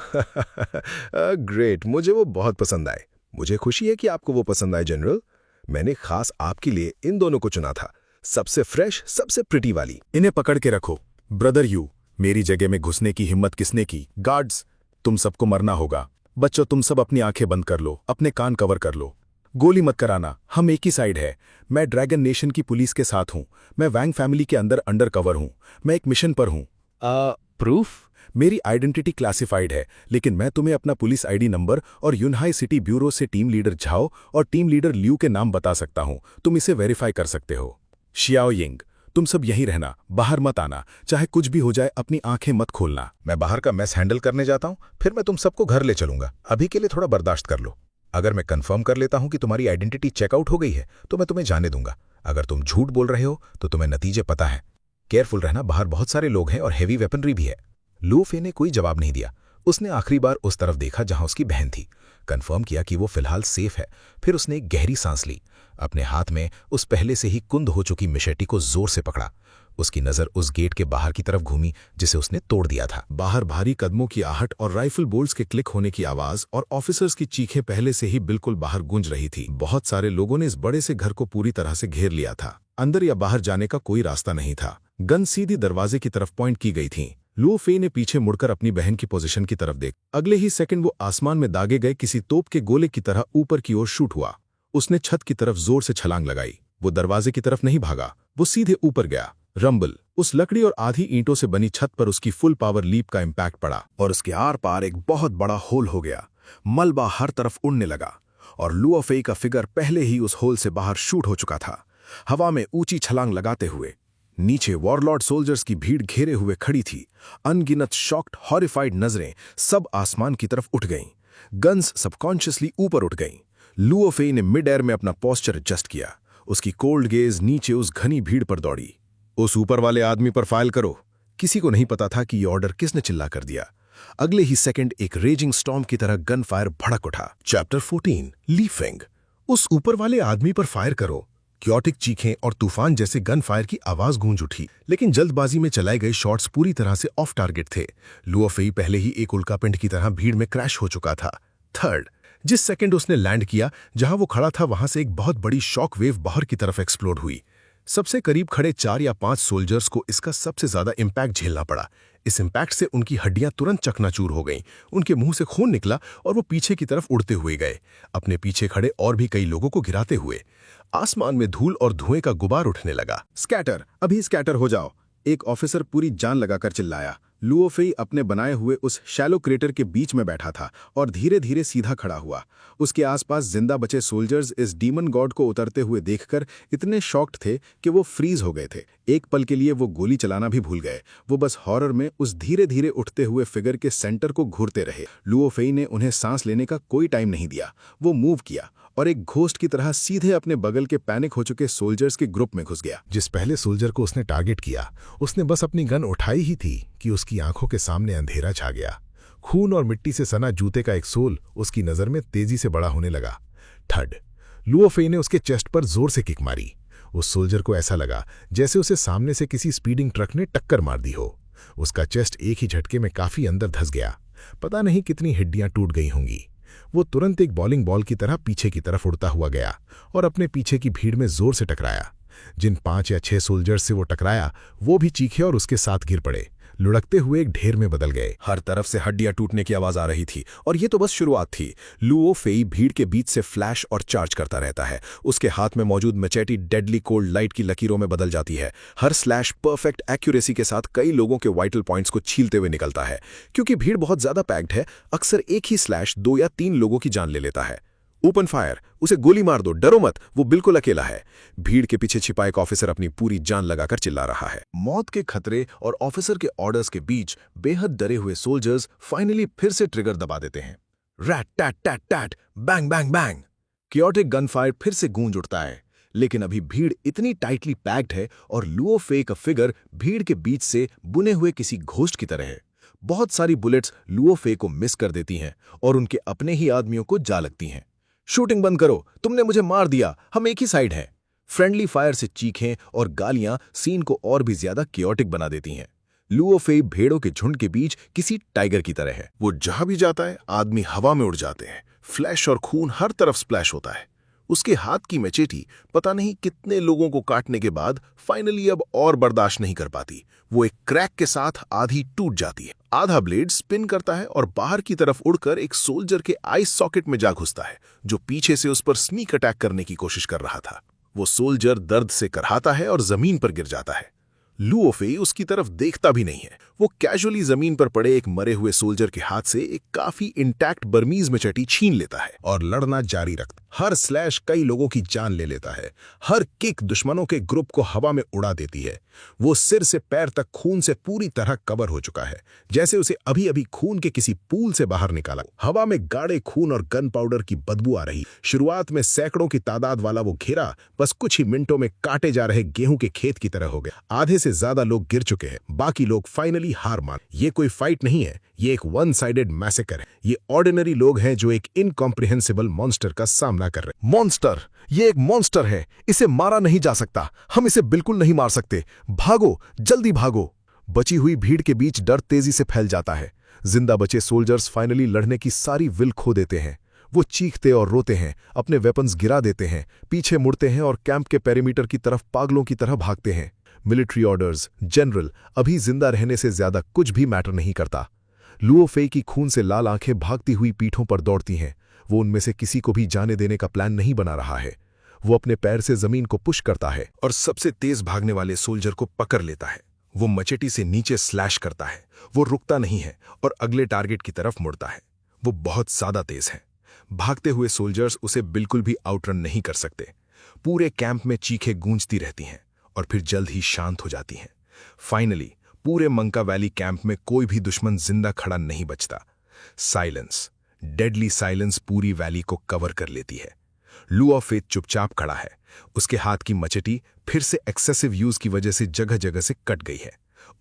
ग्रेट, मुझे वो बहुत पसंद आए। मुझे खुशी है कि आपको वो पसंद आए जनरल। मैंने खास आपके लिए इन दोनों को चुना था, सबसे फ्रेश, सबसे प्रिटी वाली। इन्हें पकड़ के रखो। ब्रदर यू, मेरी जगह में घुसने की हिम्मत किसने की? गार्ड्स, तुम सबको मरना होगा। बच्चों, तुम सब अपनी आंखें बंद कर लो, अपने कान कवर कर लो। गोली मत कराना, हम एक ही साइड है। मैं ड्रैगन नेशन की पुलिस के साथ हूं। मैं वैंग फैमिली के अंदर अंडर कवर हूं। मैं एक मिशन पर हूं। प्रूफ? मेरी आइडेंटिटी क्लासिफाइड है, लेकिन मैं तुम्हें अपना पुलिस आईडी नंबर और यूनहाई सिटी ब्यूरो से टीम लीडर झाओ और टीम लीडर ल्यू के नाम बता सकता हूं। तुम इसे वेरीफाई कर सकते हो। शियाओ यिंग, तुम सब यहीं रहना, बाहर मत आना। चाहे कुछ भी हो जाए, अपनी आंखें मत खोलना। मैं बाहर का मैस हैंडल करने जाता हूं, फिर मैं तुम सबको घर ले चलूंगा। अभी के लिए थोड़ा बर्दाश्त कर लो। अगर मैं कंफर्म कर लेता हूं कि तुम्हारी आइडेंटिटी चेकआउट हो गई है, तो मैं तुम्हें जाने दूंगा। अगर तुम झूठ बोल रहे हो तो तुम्हें नतीजे पता है। केयरफुल रहना, बाहर बहुत सारे लोग हैं और हेवी वेपनरी भी है। लू फे ने कोई जवाब नहीं दिया। उसने आखिरी बार उस तरफ देखा जहां उसकी बहन थी, कंफर्म किया कि वो फिलहाल सेफ है। फिर उसने एक गहरी सांस ली, अपने हाथ में उस पहले से ही कुंद हो चुकी मिशेटी को जोर से पकड़ा। उसकी नजर उस गेट के बाहर की तरफ घूमी जिसे उसने तोड़ दिया था। बाहर भारी कदमों की आहट और राइफल बोल्ट्स के क्लिक होने की आवाज और ऑफिसर्स की चीखें पहले से ही बिल्कुल बाहर गूंज रही थी। बहुत सारे लोगों ने इस बड़े से घर को पूरी तरह से घेर लिया था। अंदर या बाहर जाने का कोई रास्ता नहीं था। गन सीधी दरवाजे की तरफ पॉइंट की गई थी। लू फे ने पीछे मुड़कर अपनी बहन की पोजीशन की तरफ देख। अगले ही सेकंड वो आसमान में दागे गए किसी तोप के गोले की तरह ऊपर की ओर शूट हुआ। उसने छत की तरफ जोर से छलांग लगाई। वो दरवाजे की तरफ नहीं भागा, वो सीधे ऊपर गया। रंबल। उस लकड़ी और आधी ईंटों से बनी छत पर उसकी फुल पावर लीप का इम्पैक्ट पड़ा और उसके आर पार एक बहुत बड़ा होल हो गया। मलबा हर तरफ उड़ने लगा और लुओ फेई का फिगर पहले ही उस होल से बाहर शूट हो चुका था, हवा में ऊंची छलांग लगाते हुए। नीचे वॉरलॉर्ड सोल्जर्स की भीड़ घेरे हुए खड़ी थी। अनगिनत शॉक्ड हॉरिफाइड नजरें सब आसमान की तरफ उठ गईं। गन्स सबकॉन्शियसली ऊपर उठ गईं। लुओ फेई ने मिड एयर में अपना पोस्चर एडजस्ट किया। उसकी कोल्ड गेज नीचे उस घनी भीड़ पर दौड़ी। उस ऊपर वाले आदमी पर फायर करो। किसी को नहीं पता था कि ये ऑर्डर किसने चिल्ला कर दिया। अगले ही सेकंड एक रेजिंग स्टॉर्म की तरह गन फायर भड़क उठा। चैप्टर 14 लीफिंग। उस ऊपर वाले आदमी पर फायर करो। क्योटिक चीखें और तूफान जैसे गन फायर की आवाज गूंज उठी, लेकिन जल्दबाजी में चलाए गए शॉट्स पूरी तरह से ऑफ टारगेट थे। लुओ फेई पहले ही एक उल्कापिंड की तरह भीड़ में क्रैश हो चुका था। थर्ड, जिस सेकंड उसने लैंड किया, जहां वो खड़ा था वहां से एक बहुत बड़ी शॉक वेव बाहर की तरफ एक्सप्लोड हुई। सबसे करीब खड़े 4 या 5 सोल्जर्स को इसका सबसे ज्यादा इम्पैक्ट झेलना पड़ा। इस इम्पैक्ट से उनकी हड्डियां तुरंत चकनाचूर हो गईं, उनके मुंह से खून निकला और वो पीछे की तरफ उड़ते हुए गए, अपने पीछे खड़े और भी कई लोगों को गिराते हुए। आसमान में धूल और धुएं का गुबार उठने लगा। स्कैटर, अभी स्कैटर हो जाओ, एक ऑफिसर पूरी जान लगाकर चिल्लाया। लुओ फेई अपने बनाए हुए उस शैलो क्रेटर के बीच में बैठा था और धीरे धीरे सीधा खड़ा हुआ। उसके आसपास जिंदा बचे सोल्जर्स इस डीमन गॉड को उतरते हुए देखकर इतने शॉक्ड थे कि वो फ्रीज हो गए थे। एक पल के लिए वो गोली चलाना भी भूल गए। वो बस हॉरर में उस धीरे धीरे उठते हुए फिगर के सेंटर को घूरते रहे। लुओ फेई ने उन्हें सांस लेने का कोई टाइम नहीं दिया। वो मूव किया और एक घोस्ट की तरह सीधे अपने बगल के पैनिक हो चुके सोल्जर्स के ग्रुप में घुस गया। जिस पहले सोल्जर को उसने टारगेट किया, उसने बस अपनी गन उठाई ही थी कि उसकी आंखों के सामने अंधेरा छा गया। खून और मिट्टी से सना जूते का एक सोल उसकी नजर में तेजी से बड़ा होने लगा। थर्ड, लुओ फेई ने उसके चेस्ट पर जोर से किक मारी। उस सोल्जर को ऐसा लगा जैसे उसे सामने से किसी स्पीडिंग ट्रक ने टक्कर मार दी हो। उसका चेस्ट एक ही झटके में काफी अंदर धंस गया। पता नहीं कितनी हड्डियां टूट गई होंगी। वो तुरंत एक बॉलिंग बॉल की तरह पीछे की तरफ उड़ता हुआ गया और अपने पीछे की भीड़ में जोर से टकराया। जिन 5 या 6 सोल्जर्स से वो टकराया, वो भी चीखे और उसके साथ गिर पड़े, लुढ़कते हुए एक ढेर में बदल गए। हर तरफ से हड्डियां टूटने की आवाज आ रही थी और ये तो बस शुरुआत थी। लुओ फेई भीड़ के बीच से फ्लैश और चार्ज करता रहता है। उसके हाथ में मौजूद मैचेटी डेडली कोल्ड लाइट की लकीरों में बदल जाती है। हर स्लैश परफेक्ट एक्यूरेसी के साथ कई लोगों के वाइटल पॉइंट्स को छीलते हुए निकलता है। क्योंकि भीड़ बहुत ज्यादा पैक्ड है, अक्सर एक ही स्लैश 2 या 3 लोगों की जान ले लेता है। ओपन फायर, उसे गोली मार दो, डरो मत, वो बिल्कुल अकेला है। भीड़ के पीछे छिपा एक ऑफिसर अपनी पूरी जान लगाकर चिल्ला रहा है। मौत के खतरे और ऑफिसर के ऑर्डर्स के बीच बेहद डरे हुए सोल्जर्स फाइनली फिर से ट्रिगर दबा देते हैं। Rat tat tat tat, bang bang bang. Chaotic gunfire फिर से गूंज उठता है, लेकिन अभी भीड़ इतनी टाइटली पैक्ड है और लुओ फेई का फिगर भीड़ के बीच से बुने हुए किसी घोस्ट की तरह है। बहुत सारी बुलेट्स लुओ फेई को मिस कर देती हैं और उनके अपने ही आदमियों को जा लगती हैं। शूटिंग बंद करो, तुमने मुझे मार दिया, हम एक ही साइड हैं। फ्रेंडली फायर से चीखें और गालियां सीन को और भी ज्यादा क्योटिक बना देती हैं। लुओ फेई भेड़ों के झुंड के बीच किसी टाइगर की तरह है। वो जहां भी जाता है, आदमी हवा में उड़ जाते हैं। फ्लैश और खून हर तरफ स्प्लैश होता है। उसके हाथ की मैचेटी पता नहीं कितने लोगों को काटने के बाद फाइनली अब और बर्दाश्त नहीं कर पाती। वो एक क्रैक के साथ आधी टूट जाती है। आधा ब्लेड स्पिन करता है और बाहर की तरफ उड़कर एक सोल्जर के आई सॉकेट में जा घुसता है, जो पीछे से उस पर स्नीक अटैक करने की कोशिश कर रहा था। वो सोल्जर दर्द से करहाता है और जमीन पर गिर जाता है। लुओ फेई उसकी तरफ देखता भी नहीं है। वो कैजुअली जमीन पर पड़े एक मरे हुए सोल्जर के हाथ से एक काफी इंटैक्ट बर्मीज मैचेटी छीन लेता है और लड़ना जारी रखता। हर स्लैश कई लोगों की जान ले लेता है। हर किक दुश्मनों के ग्रुप को हवा में उड़ा देती है। वो सिर से पैर तक खून से पूरी तरह कवर हो चुका है, जैसे उसे अभी अभी खून के किसी पूल से बाहर निकाला। हवा में गाढ़े खून और गन पाउडर की बदबू आ रही। शुरुआत में सैकड़ों की तादाद वाला वो घेरा बस कुछ ही मिनटों में काटे जा रहे गेहूं के खेत की तरह हो गया। आधे से ज्यादा लोग गिर चुके हैं। बाकी लोग फाइनली हार मान। ये कोई फाइट नहीं है, ये एक वन साइडेड मैसेकर है। ये ऑर्डिनरी लोग हैं जो एक इनकॉम्प्रिहेंसिबल मॉन्स्टर का सामना कर रहे हैं। मॉन्स्टर, ये एक मॉन्स्टर है। इसे मारा नहीं जा सकता। हम इसे बिल्कुल नहीं मार सकते। भागो, जल्दी भागो। बची हुई भीड़ के बीच डर तेजी से फैल जाता है। जिंदा बचे सोल्जर्स फाइनली लड़ने की सारी विल खो देते हैं। वो चीखते और रोते हैं, अपने वेपन्स गिरा देते हैं, पीछे मुड़ते हैं और कैंप के पेरीमीटर की तरफ पागलों की तरह भागते हैं। मिलिट्री ऑर्डर्स, जनरल, अभी जिंदा रहने से ज्यादा कुछ भी मैटर नहीं करता। लुओ फेई की खून से लाल आंखें भागती हुई पीठों पर दौड़ती हैं। वो उनमें से किसी को भी जाने देने का प्लान नहीं बना रहा है। वो अपने पैर से जमीन को पुश करता है और सबसे तेज भागने वाले सोल्जर को पकड़ लेता है। वो मचेटी से नीचे स्लैश करता है। वो रुकता नहीं है और अगले टारगेट की तरफ मुड़ता है। वो बहुत ज्यादा तेज है। भागते हुए सोल्जर्स उसे बिल्कुल भी आउटरन नहीं कर सकते। पूरे कैंप में चीखें गूंजती रहती हैं और फिर जल्द ही शांत हो जाती हैं। फाइनली पूरे मंका वैली कैंप में कोई भी दुश्मन जिंदा खड़ा नहीं बचता। साइलेंस, डेडली साइलेंस पूरी वैली को कवर कर लेती है। लू ऑफ फेथ चुपचाप खड़ा है। उसके हाथ की मचेटी फिर से एक्सेसिव यूज की वजह से जगह जगह से कट गई है।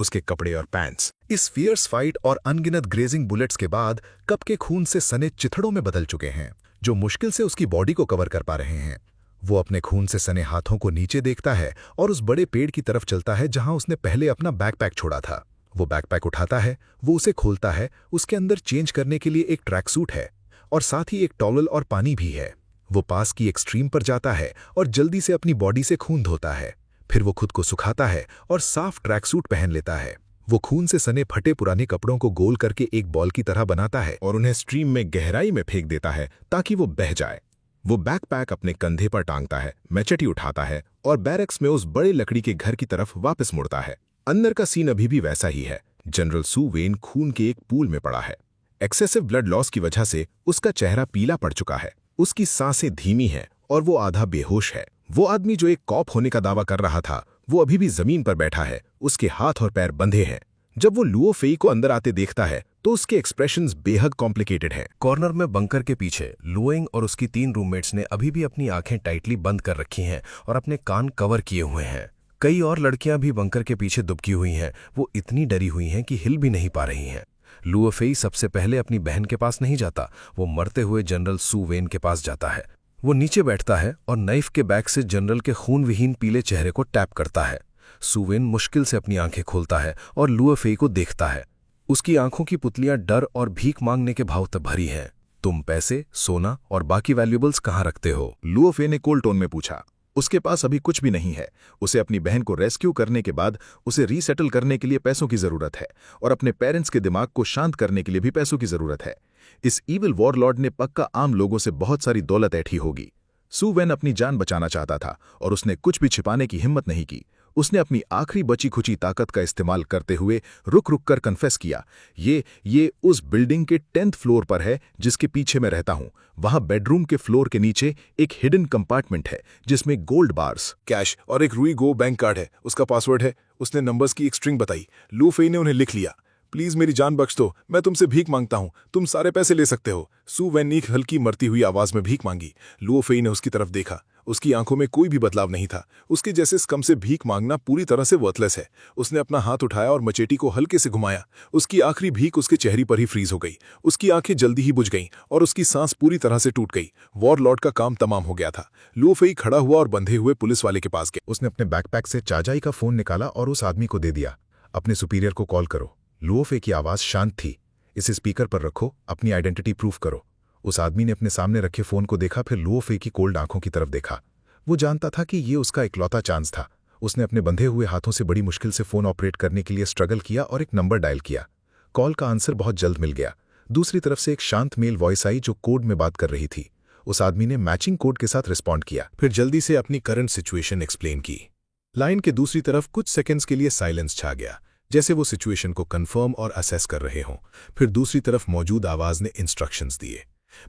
उसके कपड़े और पैंट्स इस फियर्स फाइट और अनगिनत ग्रेजिंग बुलेट्स के बाद कप के खून से सने चिथड़ों में बदल चुके हैं, जो मुश्किल से उसकी बॉडी को कवर कर पा रहे हैं। वो अपने खून से सने हाथों को नीचे देखता है और उस बड़े पेड़ की तरफ चलता है जहां उसने पहले अपना बैकपैक छोड़ा था। वो बैकपैक उठाता है, वो उसे खोलता है। उसके अंदर चेंज करने के लिए एक ट्रैक सूट है और साथ ही एक टॉवल और पानी भी है। वो पास की एक स्ट्रीम पर जाता है और जल्दी से अपनी बॉडी से खून धोता है। फिर वो खुद को सुखाता है और साफ ट्रैक सूट पहन लेता है। वो खून से सने फटे पुराने कपड़ों को गोल करके एक बॉल की तरह बनाता है और उन्हें स्ट्रीम में गहराई में फेंक देता है ताकि वो बह जाए। वो बैकपैक अपने कंधे पर टांगता है, मैचेटी उठाता है और बैरक्स में उस बड़े लकड़ी के घर की तरफ वापस मुड़ता है। अंदर का सीन अभी भी वैसा ही है। जनरल सू वेन खून के एक पूल में पड़ा है। एक्सेसिव ब्लड लॉस की वजह से उसका चेहरा पीला पड़ चुका है। उसकी सांसें धीमी हैं और वो आधा बेहोश है। वो आदमी जो एक कॉप होने का दावा कर रहा था, वो अभी भी जमीन पर बैठा है। उसके हाथ और पैर बंधे हैं। जब वो लुओ फेई को अंदर आते देखता है तो उसके एक्सप्रेशंस बेहद कॉम्प्लिकेटेड हैं। कॉर्नर में बंकर के पीछे लुओइंग और उसकी 3 रूममेट्स ने अभी भी अपनी आंखें टाइटली बंद कर रखी हैं और अपने कान कवर किए हुए हैं। कई और लड़कियां भी बंकर के पीछे दुबकी हुई हैं। वो इतनी डरी हुई हैं कि हिल भी नहीं पा रही हैं। लुओ फेई सबसे पहले अपनी बहन के पास नहीं जाता। वो मरते हुए जनरल सू वेन के पास जाता है। वो नीचे बैठता है और नाइफ के बैक से जनरल के खूनविहीन पीले चेहरे को टैप करता है। सू वेन मुश्किल से अपनी आंखें खोलता है और लुओ फेई को देखता है। उसकी आंखों की पुतलियां डर और भीख मांगने के भाव तक भरी हैं। तुम पैसे, सोना और बाकी वैल्यूएबल्स कहाँ रखते हो? लुओ फे ने कोल्ड टोन में पूछा। उसके पास अभी कुछ भी नहीं है। उसे अपनी बहन को रेस्क्यू करने के बाद उसे रीसेटल करने के लिए पैसों की जरूरत है और अपने पेरेंट्स के दिमाग को शांत करने के लिए भी पैसों की जरूरत है। इस ईविल वॉरलॉर्ड ने पक्का आम लोगों से बहुत सारी दौलत ऐठी होगी। सू वेन अपनी जान बचाना चाहता था और उसने कुछ भी छिपाने की हिम्मत नहीं की। उसने अपनी आखिरी बची खुची ताकत का इस्तेमाल करते हुए रुक रुक कर कन्फेस किया, ये उस बिल्डिंग के 10th फ्लोर पर है जिसके पीछे मैं रहता हूं। वहां बेडरूम के फ्लोर के नीचे एक हिडन कंपार्टमेंट है जिसमें गोल्ड बार्स, कैश और एक रूई गो बैंक कार्ड है। उसका पासवर्ड है। उसने नंबर्स की एक स्ट्रिंग बताई। लू फेई ने उन्हें लिख लिया। प्लीज मेरी जान बख्श दो, मैं तुमसे भीख मांगता हूं, तुम सारे पैसे ले सकते हो। सू वेन ने एक हल्की मरती हुई आवाज में भीख मांगी। लुओ फेई ने उसकी तरफ देखा। उसकी आंखों में कोई भी बदलाव नहीं था। उसके जैसे स्कम से भीख मांगना पूरी तरह से वर्थलेस है। उसने अपना हाथ उठाया और मचेटी को हल्के से घुमाया। उसकी आखिरी भीख उसके चेहरे पर ही फ्रीज हो गई। उसकी आंखें जल्दी ही बुझ गईं और उसकी सांस पूरी तरह से टूट गई। वॉरलॉर्ड का काम तमाम हो गया था। लुओ फेई खड़ा हुआ और बंधे हुए पुलिस वाले के पास गया। उसने अपने बैकपैक से चाचाई का फोन निकाला और उस आदमी को दे दिया। अपने सुपीरियर को कॉल करो। लुओ फे की आवाज शांत थी। इसे स्पीकर पर रखो, अपनी आइडेंटिटी प्रूफ करो। उस आदमी ने अपने सामने रखे फोन को देखा, फिर लुओ फे की कोल्ड आंखों की तरफ देखा। वो जानता था कि ये उसका इकलौता चांस था। उसने अपने बंधे हुए हाथों से बड़ी मुश्किल से फोन ऑपरेट करने के लिए स्ट्रगल किया और एक नंबर डायल किया। कॉल का आंसर बहुत जल्द मिल गया। दूसरी तरफ से एक शांत मेल वॉइस आई जो कोड में बात कर रही थी। उस आदमी ने मैचिंग कोड के साथ रिस्पॉन्ड किया, फिर जल्दी से अपनी करंट सिचुएशन एक्सप्लेन की। लाइन के दूसरी तरफ कुछ सेकेंड्स के लिए साइलेंस छा गया, जैसे वो सिचुएशन को कंफर्म और असेस कर रहे हों। फिर दूसरी तरफ मौजूद आवाज ने इंस्ट्रक्शंस दिए।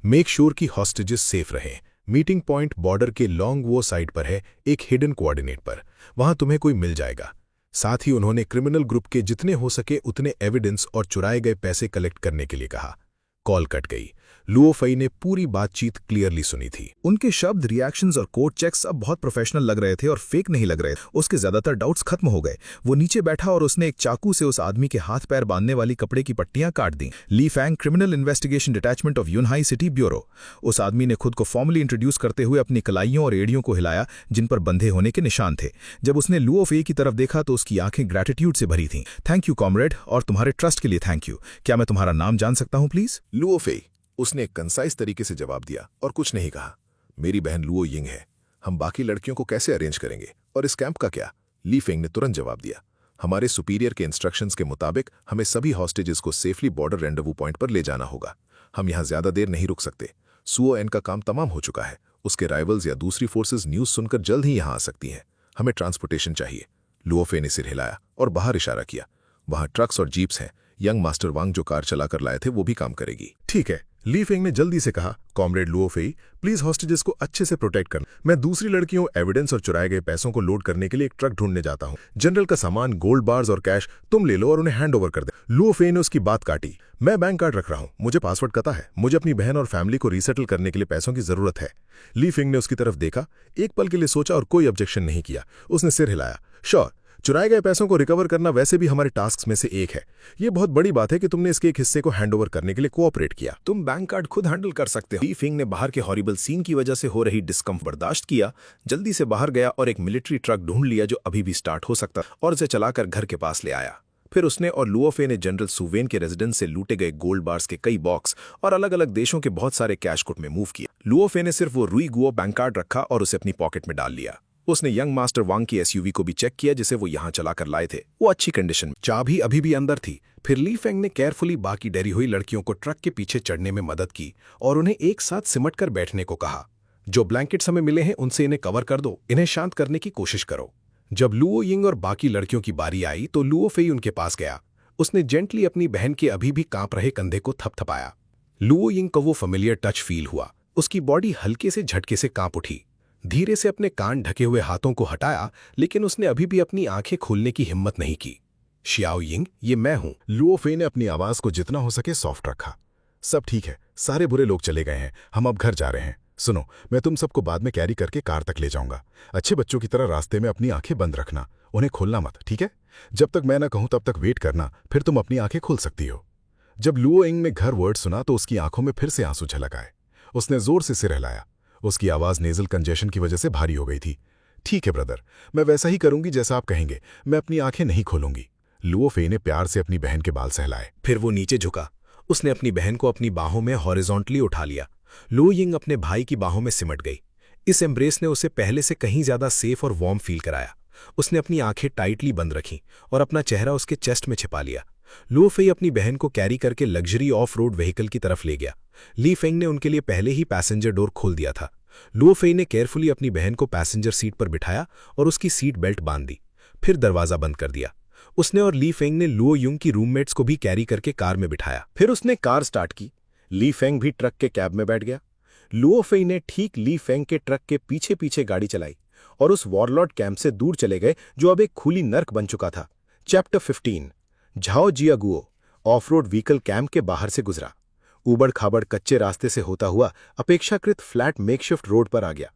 मेक श्योर कि हॉस्टेजेस सेफ रहें। मीटिंग पॉइंट बॉर्डर के लॉन्ग वो साइड पर है, एक हिडन कोऑर्डिनेट पर। वहां तुम्हें कोई मिल जाएगा। साथ ही उन्होंने क्रिमिनल ग्रुप के जितने हो सके उतने एविडेंस और चुराए गए पैसे कलेक्ट करने के लिए कहा। कॉल कट गई। लुओ फेई ने पूरी बातचीत क्लियरली सुनी थी। उनके शब्द, रिएक्शंस और कोड चेक्स अब बहुत प्रोफेशनल लग रहे थे और फेक नहीं लग रहे। उसके ज्यादातर डाउट्स खत्म हो गए। वो नीचे बैठा और उसने एक चाकू से उस आदमी के हाथ पैर बांधने वाली कपड़े की पट्टियां काट दी। Li Fang, criminal investigation detachment of Yunhai city bureau. उस आदमी ने खुद को फॉर्मली इंट्रोड्यूस करते हुए अपनी कलाइयों और एड़ियों को हिलाया जिन पर बंधे होने के निशान थे। जब उसने लुओ फेई की तरफ देखा तो उसकी आंखें ग्रैटिट्यूड से भरी थीं। थैंक यू कॉमरेड, और तुम्हारे ट्रस्ट के लिए थैंक यू। क्या मैं तुम्हारा नाम जान सकता हूं प्लीज? लुओ फेई, उसने एक कंसाइज तरीके से जवाब दिया और कुछ नहीं कहा। मेरी बहन लुओ यिंग है। हम बाकी लड़कियों को कैसे अरेंज करेंगे, और इस कैंप का क्या? ली फेंग ने तुरंत जवाब दिया। हमारे सुपीरियर के इंस्ट्रक्शंस के मुताबिक हमें सभी हॉस्टेजेस को सेफली बॉर्डर रेंडवू पॉइंट पर ले जाना होगा। हम यहां ज्यादा देर नहीं रुक सकते। सुओ एन का काम तमाम हो चुका है। उसके राइवल्स या दूसरी फोर्सेस न्यूज सुनकर जल्द ही यहाँ आ सकती हैं। हमें ट्रांसपोर्टेशन चाहिए। लुओ फे ने सिर हिलाया और बाहर इशारा किया। वहां ट्रक्स और जीप्स हैं। यंग मास्टर वांग जो कार चलाकर लाए थे वो भी काम करेगी। ठीक है, ली फेंग ने जल्दी से कहा। Comrade Luo Fei, please hostages को अच्छे से प्रोटेक्ट करना। मैं दूसरी लड़कियों, एविडेंस और चुराए गए पैसों को लोड करने के लिए एक ट्रक ढूंढने जाता हूं। जनरल का सामान, गोल्ड बार्स और कैश तुम ले लो और उन्हें हैंड ओवर कर दे। लुओ फेई ने उसकी बात काटी। मैं बैंक कार्ड रख रहा हूं, मुझे पासवर्ड पता है। मुझे अपनी बहन और फैमिली को रीसेटल करने के लिए पैसों की जरूरत है। ली फेंग ने उसकी तरफ देखा, एक पल के लिए सोचा और कोई ऑब्जेक्शन नहीं किया। उसने सिर हिलाया। श्योर, चुराए गए पैसों को रिकवर करना वैसे भी हमारे टास्क्स में से एक है। ये बहुत बड़ी बात है कि तुमने इसके एक हिस्से को हैंडओवर करने के लिए कोऑपरेट किया। तुम बैंक कार्ड खुद हैंडल कर सकते हो। ली फेंग ने बाहर के हॉरिबल सीन की वजह से हो रही डिस्कम्फर्ट बर्दाश्त किया, जल्दी से बाहर गया और एक मिलिट्री ट्रक ढूंढ लिया जो अभी भी स्टार्ट हो सकता और उसे चलाकर घर के पास ले आया। फिर उसने और लुओ फे ने जनरल सुवेन के रेजिडेंस से लूटे गए गोल्ड बार्स के कई बॉक्स और अलग अलग देशों के बहुत सारे कैश कोट में मूव किया। लुओ फे ने सिर्फ वो रुई गुओ बैंक कार्ड रखा और उसे अपनी पॉकेट में डाल लिया। उसने यंग मास्टर वांग की एसयूवी को भी चेक किया जिसे वो यहां चलाकर लाए थे। वो अच्छी कंडीशन में, चाबी अभी भी अंदर थी। फिर ली फेंग ने केयरफुली बाकी डरी हुई लड़कियों को ट्रक के पीछे चढ़ने में मदद की और उन्हें एक साथ सिमटकर बैठने को कहा। जो ब्लैंकेट्स हमें मिले हैं उनसे इन्हें कवर कर दो, इन्हें शांत करने की कोशिश करो। जब लुओ यिंग और बाकी लड़कियों की बारी आई तो लुओ फेई उनके पास गया। उसने जेंटली अपनी बहन के अभी भी कांप रहे कंधे को थपथपाया। लुओ यिंग को वो फेमिलियर टच फील हुआ। उसकी बॉडी हल्के से झटके से कांप उठी। धीरे से अपने कान ढके हुए हाथों को हटाया, लेकिन उसने अभी भी अपनी आंखें खोलने की हिम्मत नहीं की। शियाओ यिंग, ये मैं हूं। लुओ फे ने अपनी आवाज को जितना हो सके सॉफ्ट रखा। सब ठीक है, सारे बुरे लोग चले गए हैं, हम अब घर जा रहे हैं। सुनो, मैं तुम सबको बाद में कैरी करके कार तक ले जाऊंगा। अच्छे बच्चों की तरह रास्ते में अपनी आंखें बंद रखना, उन्हें खोलना मत, ठीक है? जब तक मैं ना कहूं तब तक वेट करना, फिर तुम अपनी आंखें खोल सकती हो। जब लुओ यिंग ने घर वर्ड सुना तो उसकी आंखों में फिर से आंसू झलक आए। उसने जोर से सिर हिलाया। उसकी आवाज नेजल कंजेशन की वजह से भारी हो गई थी। ठीक है ब्रदर, मैं वैसा ही करूंगी जैसा आप कहेंगे। मैं अपनी आंखें नहीं खोलूंगी। लुओ फे ने प्यार से अपनी बहन के बाल सहलाए। फिर वो नीचे झुका। उसने अपनी बहन को अपनी बाहों में हॉरिजॉन्टली उठा लिया। लुओ यिंग अपने भाई की बाहों में सिमट गई। इस एम्ब्रेस ने उसे पहले से कहीं ज्यादा सेफ और वार्म फील कराया। उसने अपनी आंखें टाइटली बंद रखीं और अपना चेहरा उसके चेस्ट में छिपा लिया। लुओ फेई अपनी बहन को कैरी करके लग्जरी ऑफ रोड व्हीकल की तरफ ले गया। ली फेंग ने उनके लिए पहले ही पैसेंजर डोर खोल दिया था। लुओ फेई ने केयरफुली अपनी बहन को पैसेंजर सीट पर बिठाया और उसकी सीट बेल्ट बांध दी। फिर दरवाजा बंद कर दिया। उसने और ली फेंग ने लुओ युंग की रूममेट्स को भी कैरी करके कार में बिठाया। फिर उसने कार स्टार्ट की। ली फेंग भी ट्रक के कैब में बैठ गया। लुओ फेई ने ठीक ली फेंग के ट्रक के पीछे पीछे गाड़ी चलाई और उस वॉरलॉर्ड कैंप से दूर चले गए जो अब एक खुली नर्क बन चुका था। Chapter 15 Zhao Jiaguo off road vehicle camp के बाहर से गुजरा। ऊबड़ खाबड़ कच्चे रास्ते से होता हुआ अपेक्षाकृत फ्लैट मेकशिफ्ट रोड पर आ गया।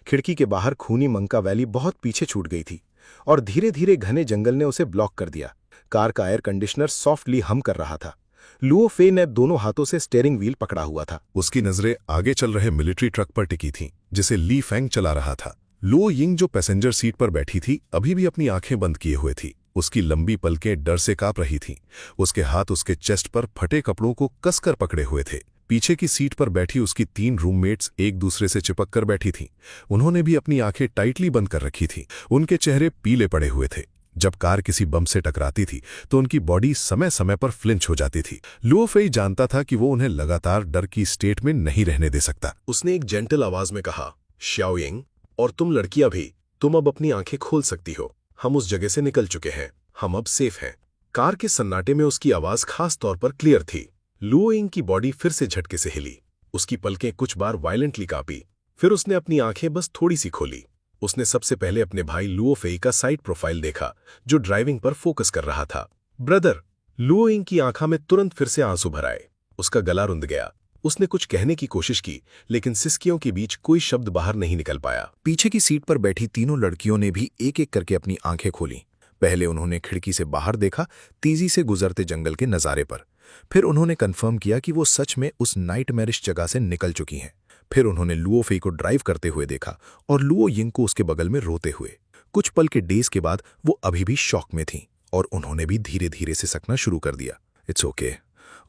खिड़की के बाहर खूनी मंका वैली बहुत पीछे छूट गई थी और धीरे धीरे घने जंगल ने उसे ब्लॉक कर दिया। कार का एयर कंडीशनर सॉफ्टली हम कर रहा था। लुओ फे ने दोनों हाथों से स्टीयरिंग व्हील पकड़ा हुआ था। उसकी नजरें आगे चल रहे मिलिट्री ट्रक पर टिकी थीं, जिसे ली फेंग चला रहा था। लुओ यिंग जो पैसेंजर सीट पर बैठी थी अभी भी अपनी आंखें बंद किए हुए थी। उसकी लंबी पलकें डर से कांप रही थीं। उसके हाथ उसके चेस्ट पर फटे कपड़ों को कसकर पकड़े हुए थे। पीछे की सीट पर बैठी उसकी 3 रूममेट्स एक दूसरे से चिपक कर बैठी थीं। उन्होंने भी अपनी आंखें टाइटली बंद कर रखी थीं। उनके चेहरे पीले पड़े हुए थे। जब कार किसी बम से टकराती थी तो उनकी बॉडी समय समय पर फ्लिंच हो जाती थी। लुओ फेई जानता था कि वो उन्हें लगातार डर की स्टेट में नहीं रहने दे सकता। उसने एक जेंटल आवाज में कहा, शियाओ यिंग, और तुम लड़कियां भी, तुम अब अपनी आंखें खोल सकती हो। हम उस जगह से निकल चुके हैं, हम अब सेफ हैं। कार के सन्नाटे में उसकी आवाज खास तौर पर क्लियर थी। लुओ यिंग की बॉडी फिर से झटके से हिली। उसकी पलकें कुछ बार वायलेंटली कांपी। फिर उसने अपनी आंखें बस थोड़ी सी खोली। उसने सबसे पहले अपने भाई लुओ फेई का साइड प्रोफाइल देखा, जो ड्राइविंग पर फोकस कर रहा था। ब्रदर, लुओ यिंग की आंखों में तुरंत फिर से आंसू भर आए। उसका गला रुंध गया। उसने कुछ कहने की कोशिश की, लेकिन सिसकियों के बीच कोई शब्द बाहर नहीं निकल पाया। पीछे की सीट पर बैठी तीनों लड़कियों ने भी एक एक करके अपनी आंखें खोली। पहले उन्होंने खिड़की से बाहर देखा, तेजी से गुजरते जंगल के नज़ारे पर। फिर उन्होंने कंफर्म किया कि वो सच में उस नाइटमेरिश जगह से निकल चुकी हैं। फिर उन्होंने लुओ फेई को ड्राइव करते हुए देखा और लुओ यिंग को उसके बगल में रोते हुए। कुछ पल के डेज के बाद वो अभी भी शॉक में थीं और उन्होंने भी धीरे धीरे से सकना शुरू कर दिया। इट्स ओके,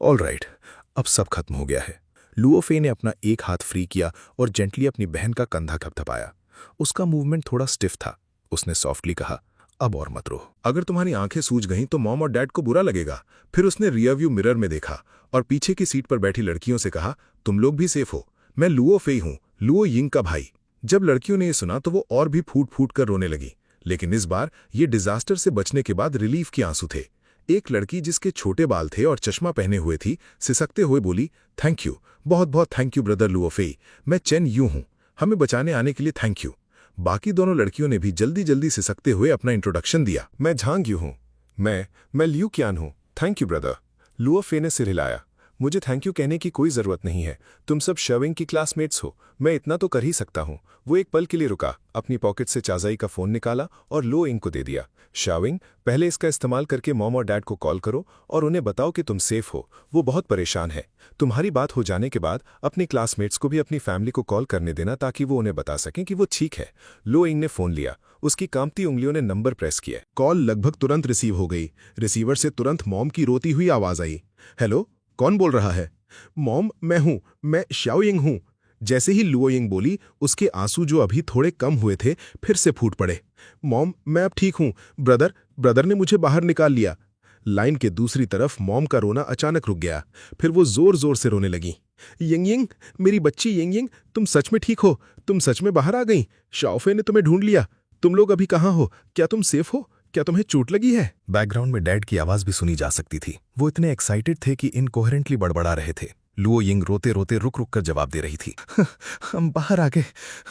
ऑल राइट, अब सब खत्म हो गया है। लुओ फेई ने अपना एक हाथ फ्री किया और जेंटली अपनी बहन का कंधा थपथपाया। उसका मूवमेंट थोड़ा स्टिफ था। उसने सॉफ्टली कहा, अब और मत रो। अगर तुम्हारी आंखें सूज गईं तो मॉम और डैड को बुरा लगेगा। फिर उसने रियर व्यू मिरर में देखा और पीछे की सीट पर बैठी लड़कियों से कहा, तुम लोग भी सेफ हो, मैं लुओ फेई हूँ, लुओ यिंग का भाई। जब लड़कियों ने ये सुना तो वो और भी फूट फूट कर रोने लगी, लेकिन इस बार ये डिजास्टर से बचने के बाद रिलीफ के आंसू थे। एक लड़की जिसके छोटे बाल थे और चश्मा पहने हुए थी, सिसकते हुए बोली, थैंक यू, बहुत बहुत thank you brother Luo Fei, मैं चेन यू हूँ, हमें बचाने आने के लिए थैंक यू। बाकी दोनों लड़कियों ने भी जल्दी जल्दी सिसकते हुए अपना इंट्रोडक्शन दिया। मैं झांग यू हूँ, मैं लियू क्यान हूँ, थैंक यू ब्रदर। लुओ फे ने सिर हिलाया। मुझे थैंक यू कहने की कोई जरूरत नहीं है, तुम सब शर्विंग की क्लासमेट्स हो, मैं इतना तो कर ही सकता हूँ। वो एक पल के लिए रुका, अपनी पॉकेट से चाजाई का फोन निकाला और लो इंग को दे दिया। शाविंग, पहले इसका इस्तेमाल करके मॉम और डैड को कॉल करो और उन्हें बताओ कि तुम सेफ हो, वो बहुत परेशान है। तुम्हारी बात हो जाने के बाद अपनी क्लासमेट्स को भी अपनी फैमिली को कॉल करने देना ताकि वो उन्हें बता सकें कि वो ठीक है। लो इंग ने फोन लिया, उसकी कांपती उंगलियों ने नंबर प्रेस किया। कॉल लगभग तुरंत रिसीव हो गई। रिसीवर से तुरंत मॉम की रोती हुई आवाज आई, हेलो, कौन बोल रहा है? मॉम, मैं शाओ यिंग हूं। जैसे ही लुओ यिंग बोली, उसके आंसू जो अभी थोड़े कम हुए थे फिर से फूट पड़े। मॉम, मैं अब ठीक हूं, ब्रदर ने मुझे बाहर निकाल लिया। लाइन के दूसरी तरफ मॉम का रोना अचानक रुक गया, फिर वो जोर जोर से रोने लगी। यिंग यिंग, मेरी बच्ची यिंग यिंग, तुम सच में ठीक हो? तुम सच में बाहर आ गई? शाओफे ने तुम्हें ढूंढ लिया। तुम लोग अभी कहाँ हो? क्या तुम सेफ हो? क्या तुम्हें चोट लगी है? बैकग्राउंड में डैड की आवाज भी सुनी जा सकती थी। वो इतने एक्साइटेड थे कि इनकोहेरेंटली बड़बड़ा रहे थे। लुओ यिंग रोते रोते रुक रुक कर जवाब दे रही थी। हम बाहर आ गए,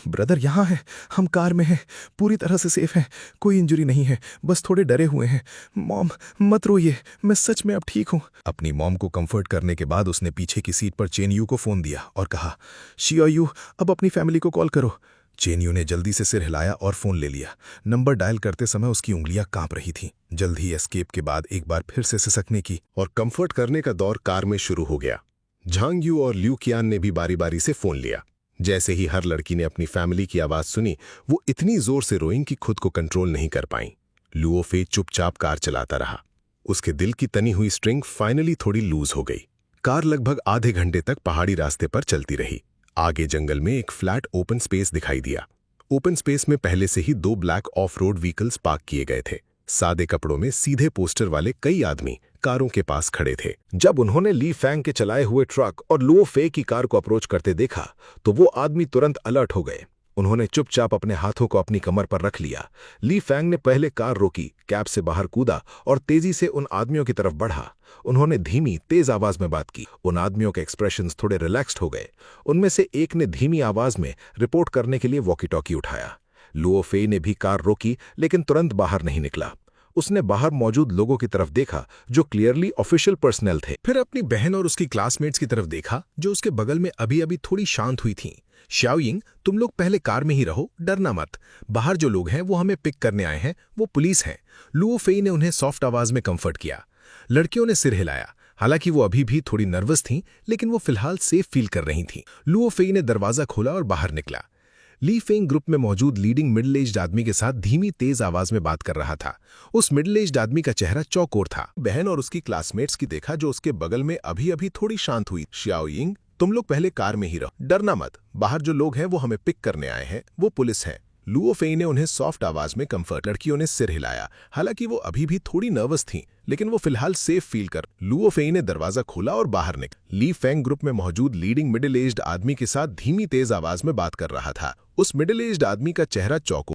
ब्रदर यहाँ है, हम कार में हैं, पूरी तरह से सेफ हैं, कोई इंजरी नहीं है, बस थोड़े डरे हुए हैं। मॉम, मत रोइए, मैं सच में अब ठीक हूँ। अपनी मॉम को कंफर्ट करने के बाद उसने पीछे की सीट पर चेन यू को फोन दिया और कहा, शियो यू, अब अपनी फैमिली को कॉल करो। चेन यू ने जल्दी से सिर हिलाया और फोन ले लिया। नंबर डायल करते समय उसकी उंगलियां कांप रही थीं। जल्द ही एस्केप के बाद एक बार फिर से सिसकने की और कंफर्ट करने का दौर कार में शुरू हो गया। झांग यू और ल्यू कियान ने भी बारी बारी से फोन लिया। जैसे ही हर लड़की ने अपनी फैमिली की आवाज सुनी, वो इतनी जोर से रोईं कि खुद को कंट्रोल नहीं कर पाईं। लुओ फे चुपचाप कार चलाता रहा। उसके दिल की तनी हुई स्ट्रिंग फाइनली थोड़ी लूज हो गई। कार लगभग आधे घंटे तक पहाड़ी रास्ते पर चलती रही। आगे जंगल में एक फ्लैट ओपन स्पेस दिखाई दिया। ओपन स्पेस में पहले से ही 2 black of road vehicles park किए गए थे। सादे कपड़ों में सीधे पोस्टर वाले कई आदमी कारों के पास खड़े थे। जब उन्होंने ली फैंग के चलाए हुए ट्रक और लुओ फे की कार को अप्रोच करते देखा तो वो आदमी तुरंत अलर्ट हो गए। उन्होंने चुपचाप अपने हाथों को अपनी कमर पर रख लिया। ली फैंग ने पहले कार रोकी, कैब से बाहर कूदा और तेजी से उन आदमियों की तरफ बढ़ा। उन्होंने धीमी तेज आवाज में बात की। उन आदमियों के एक्सप्रेशंस थोड़े रिलैक्स्ड हो गए। उनमें से एक ने धीमी आवाज में रिपोर्ट करने के लिए वॉकी टॉकी उठाया। लुओ फे ने भी कार रोकी, लेकिन तुरंत बाहर नहीं निकला। उसने बाहर मौजूद लोगों की तरफ देखा जो क्लियरली ऑफिशियल पर्सनल थे। फिर अपनी बहन और उसकी क्लासमेट्स की तरफ देखा जो उसके बगल में अभी अभी थोड़ी शांत हुई थीं। शाओ यिंग, तुम लोग पहले कार में ही रहो, डरना मत। बाहर जो लोग हैं वो हमें पिक करने आए हैं, वो पुलिस हैं। लुओ फे ने उन्हें सॉफ्ट आवाज में कंफर्ट किया। लड़कियों ने सिर हिलाया। हालांकि वो अभी भी थोड़ी नर्वस थीं, लेकिन वो फिलहाल सेफ फील कर रही थीं। लुओ फे ने दरवाजा खोला और बाहर निकला। ली फेंग ग्रुप में मौजूद लीडिंग मिडिल एज्ड आदमी के साथ धीमी तेज आवाज में बात कर रहा था। उस मिडिल एज्ड आदमी का चेहरा चौकोर था। बहन और उसकी क्लासमेट्स की देखा जो उसके बगल में अभी अभी थोड़ी शांत हुई। शाओ यिंग, तुम लोग पहले कार में ही रहो, डरना मत। बाहर जो लोग हैं वो हमें पिक करने आए हैं, वो पुलिस हैं। लुओ फे ने उन्हें सॉफ्ट आवाज में कंफर्ट। लड़कियों ने सिर हिलाया। हालांकि वो अभी भी थोड़ी नर्वस थीं, लेकिन वो फिलहाल सेफ फील कर। लुओ फे ने दरवाजा खोला और बाहर निकला। ली फेंग ग्रुप में मौजूद लीडिंग मिडिल एज्ड आदमी के साथ धीमी तेज आवाज में बात कर रहा था। उस मिडिल एज्ड आदमी का चेहरा चौकोर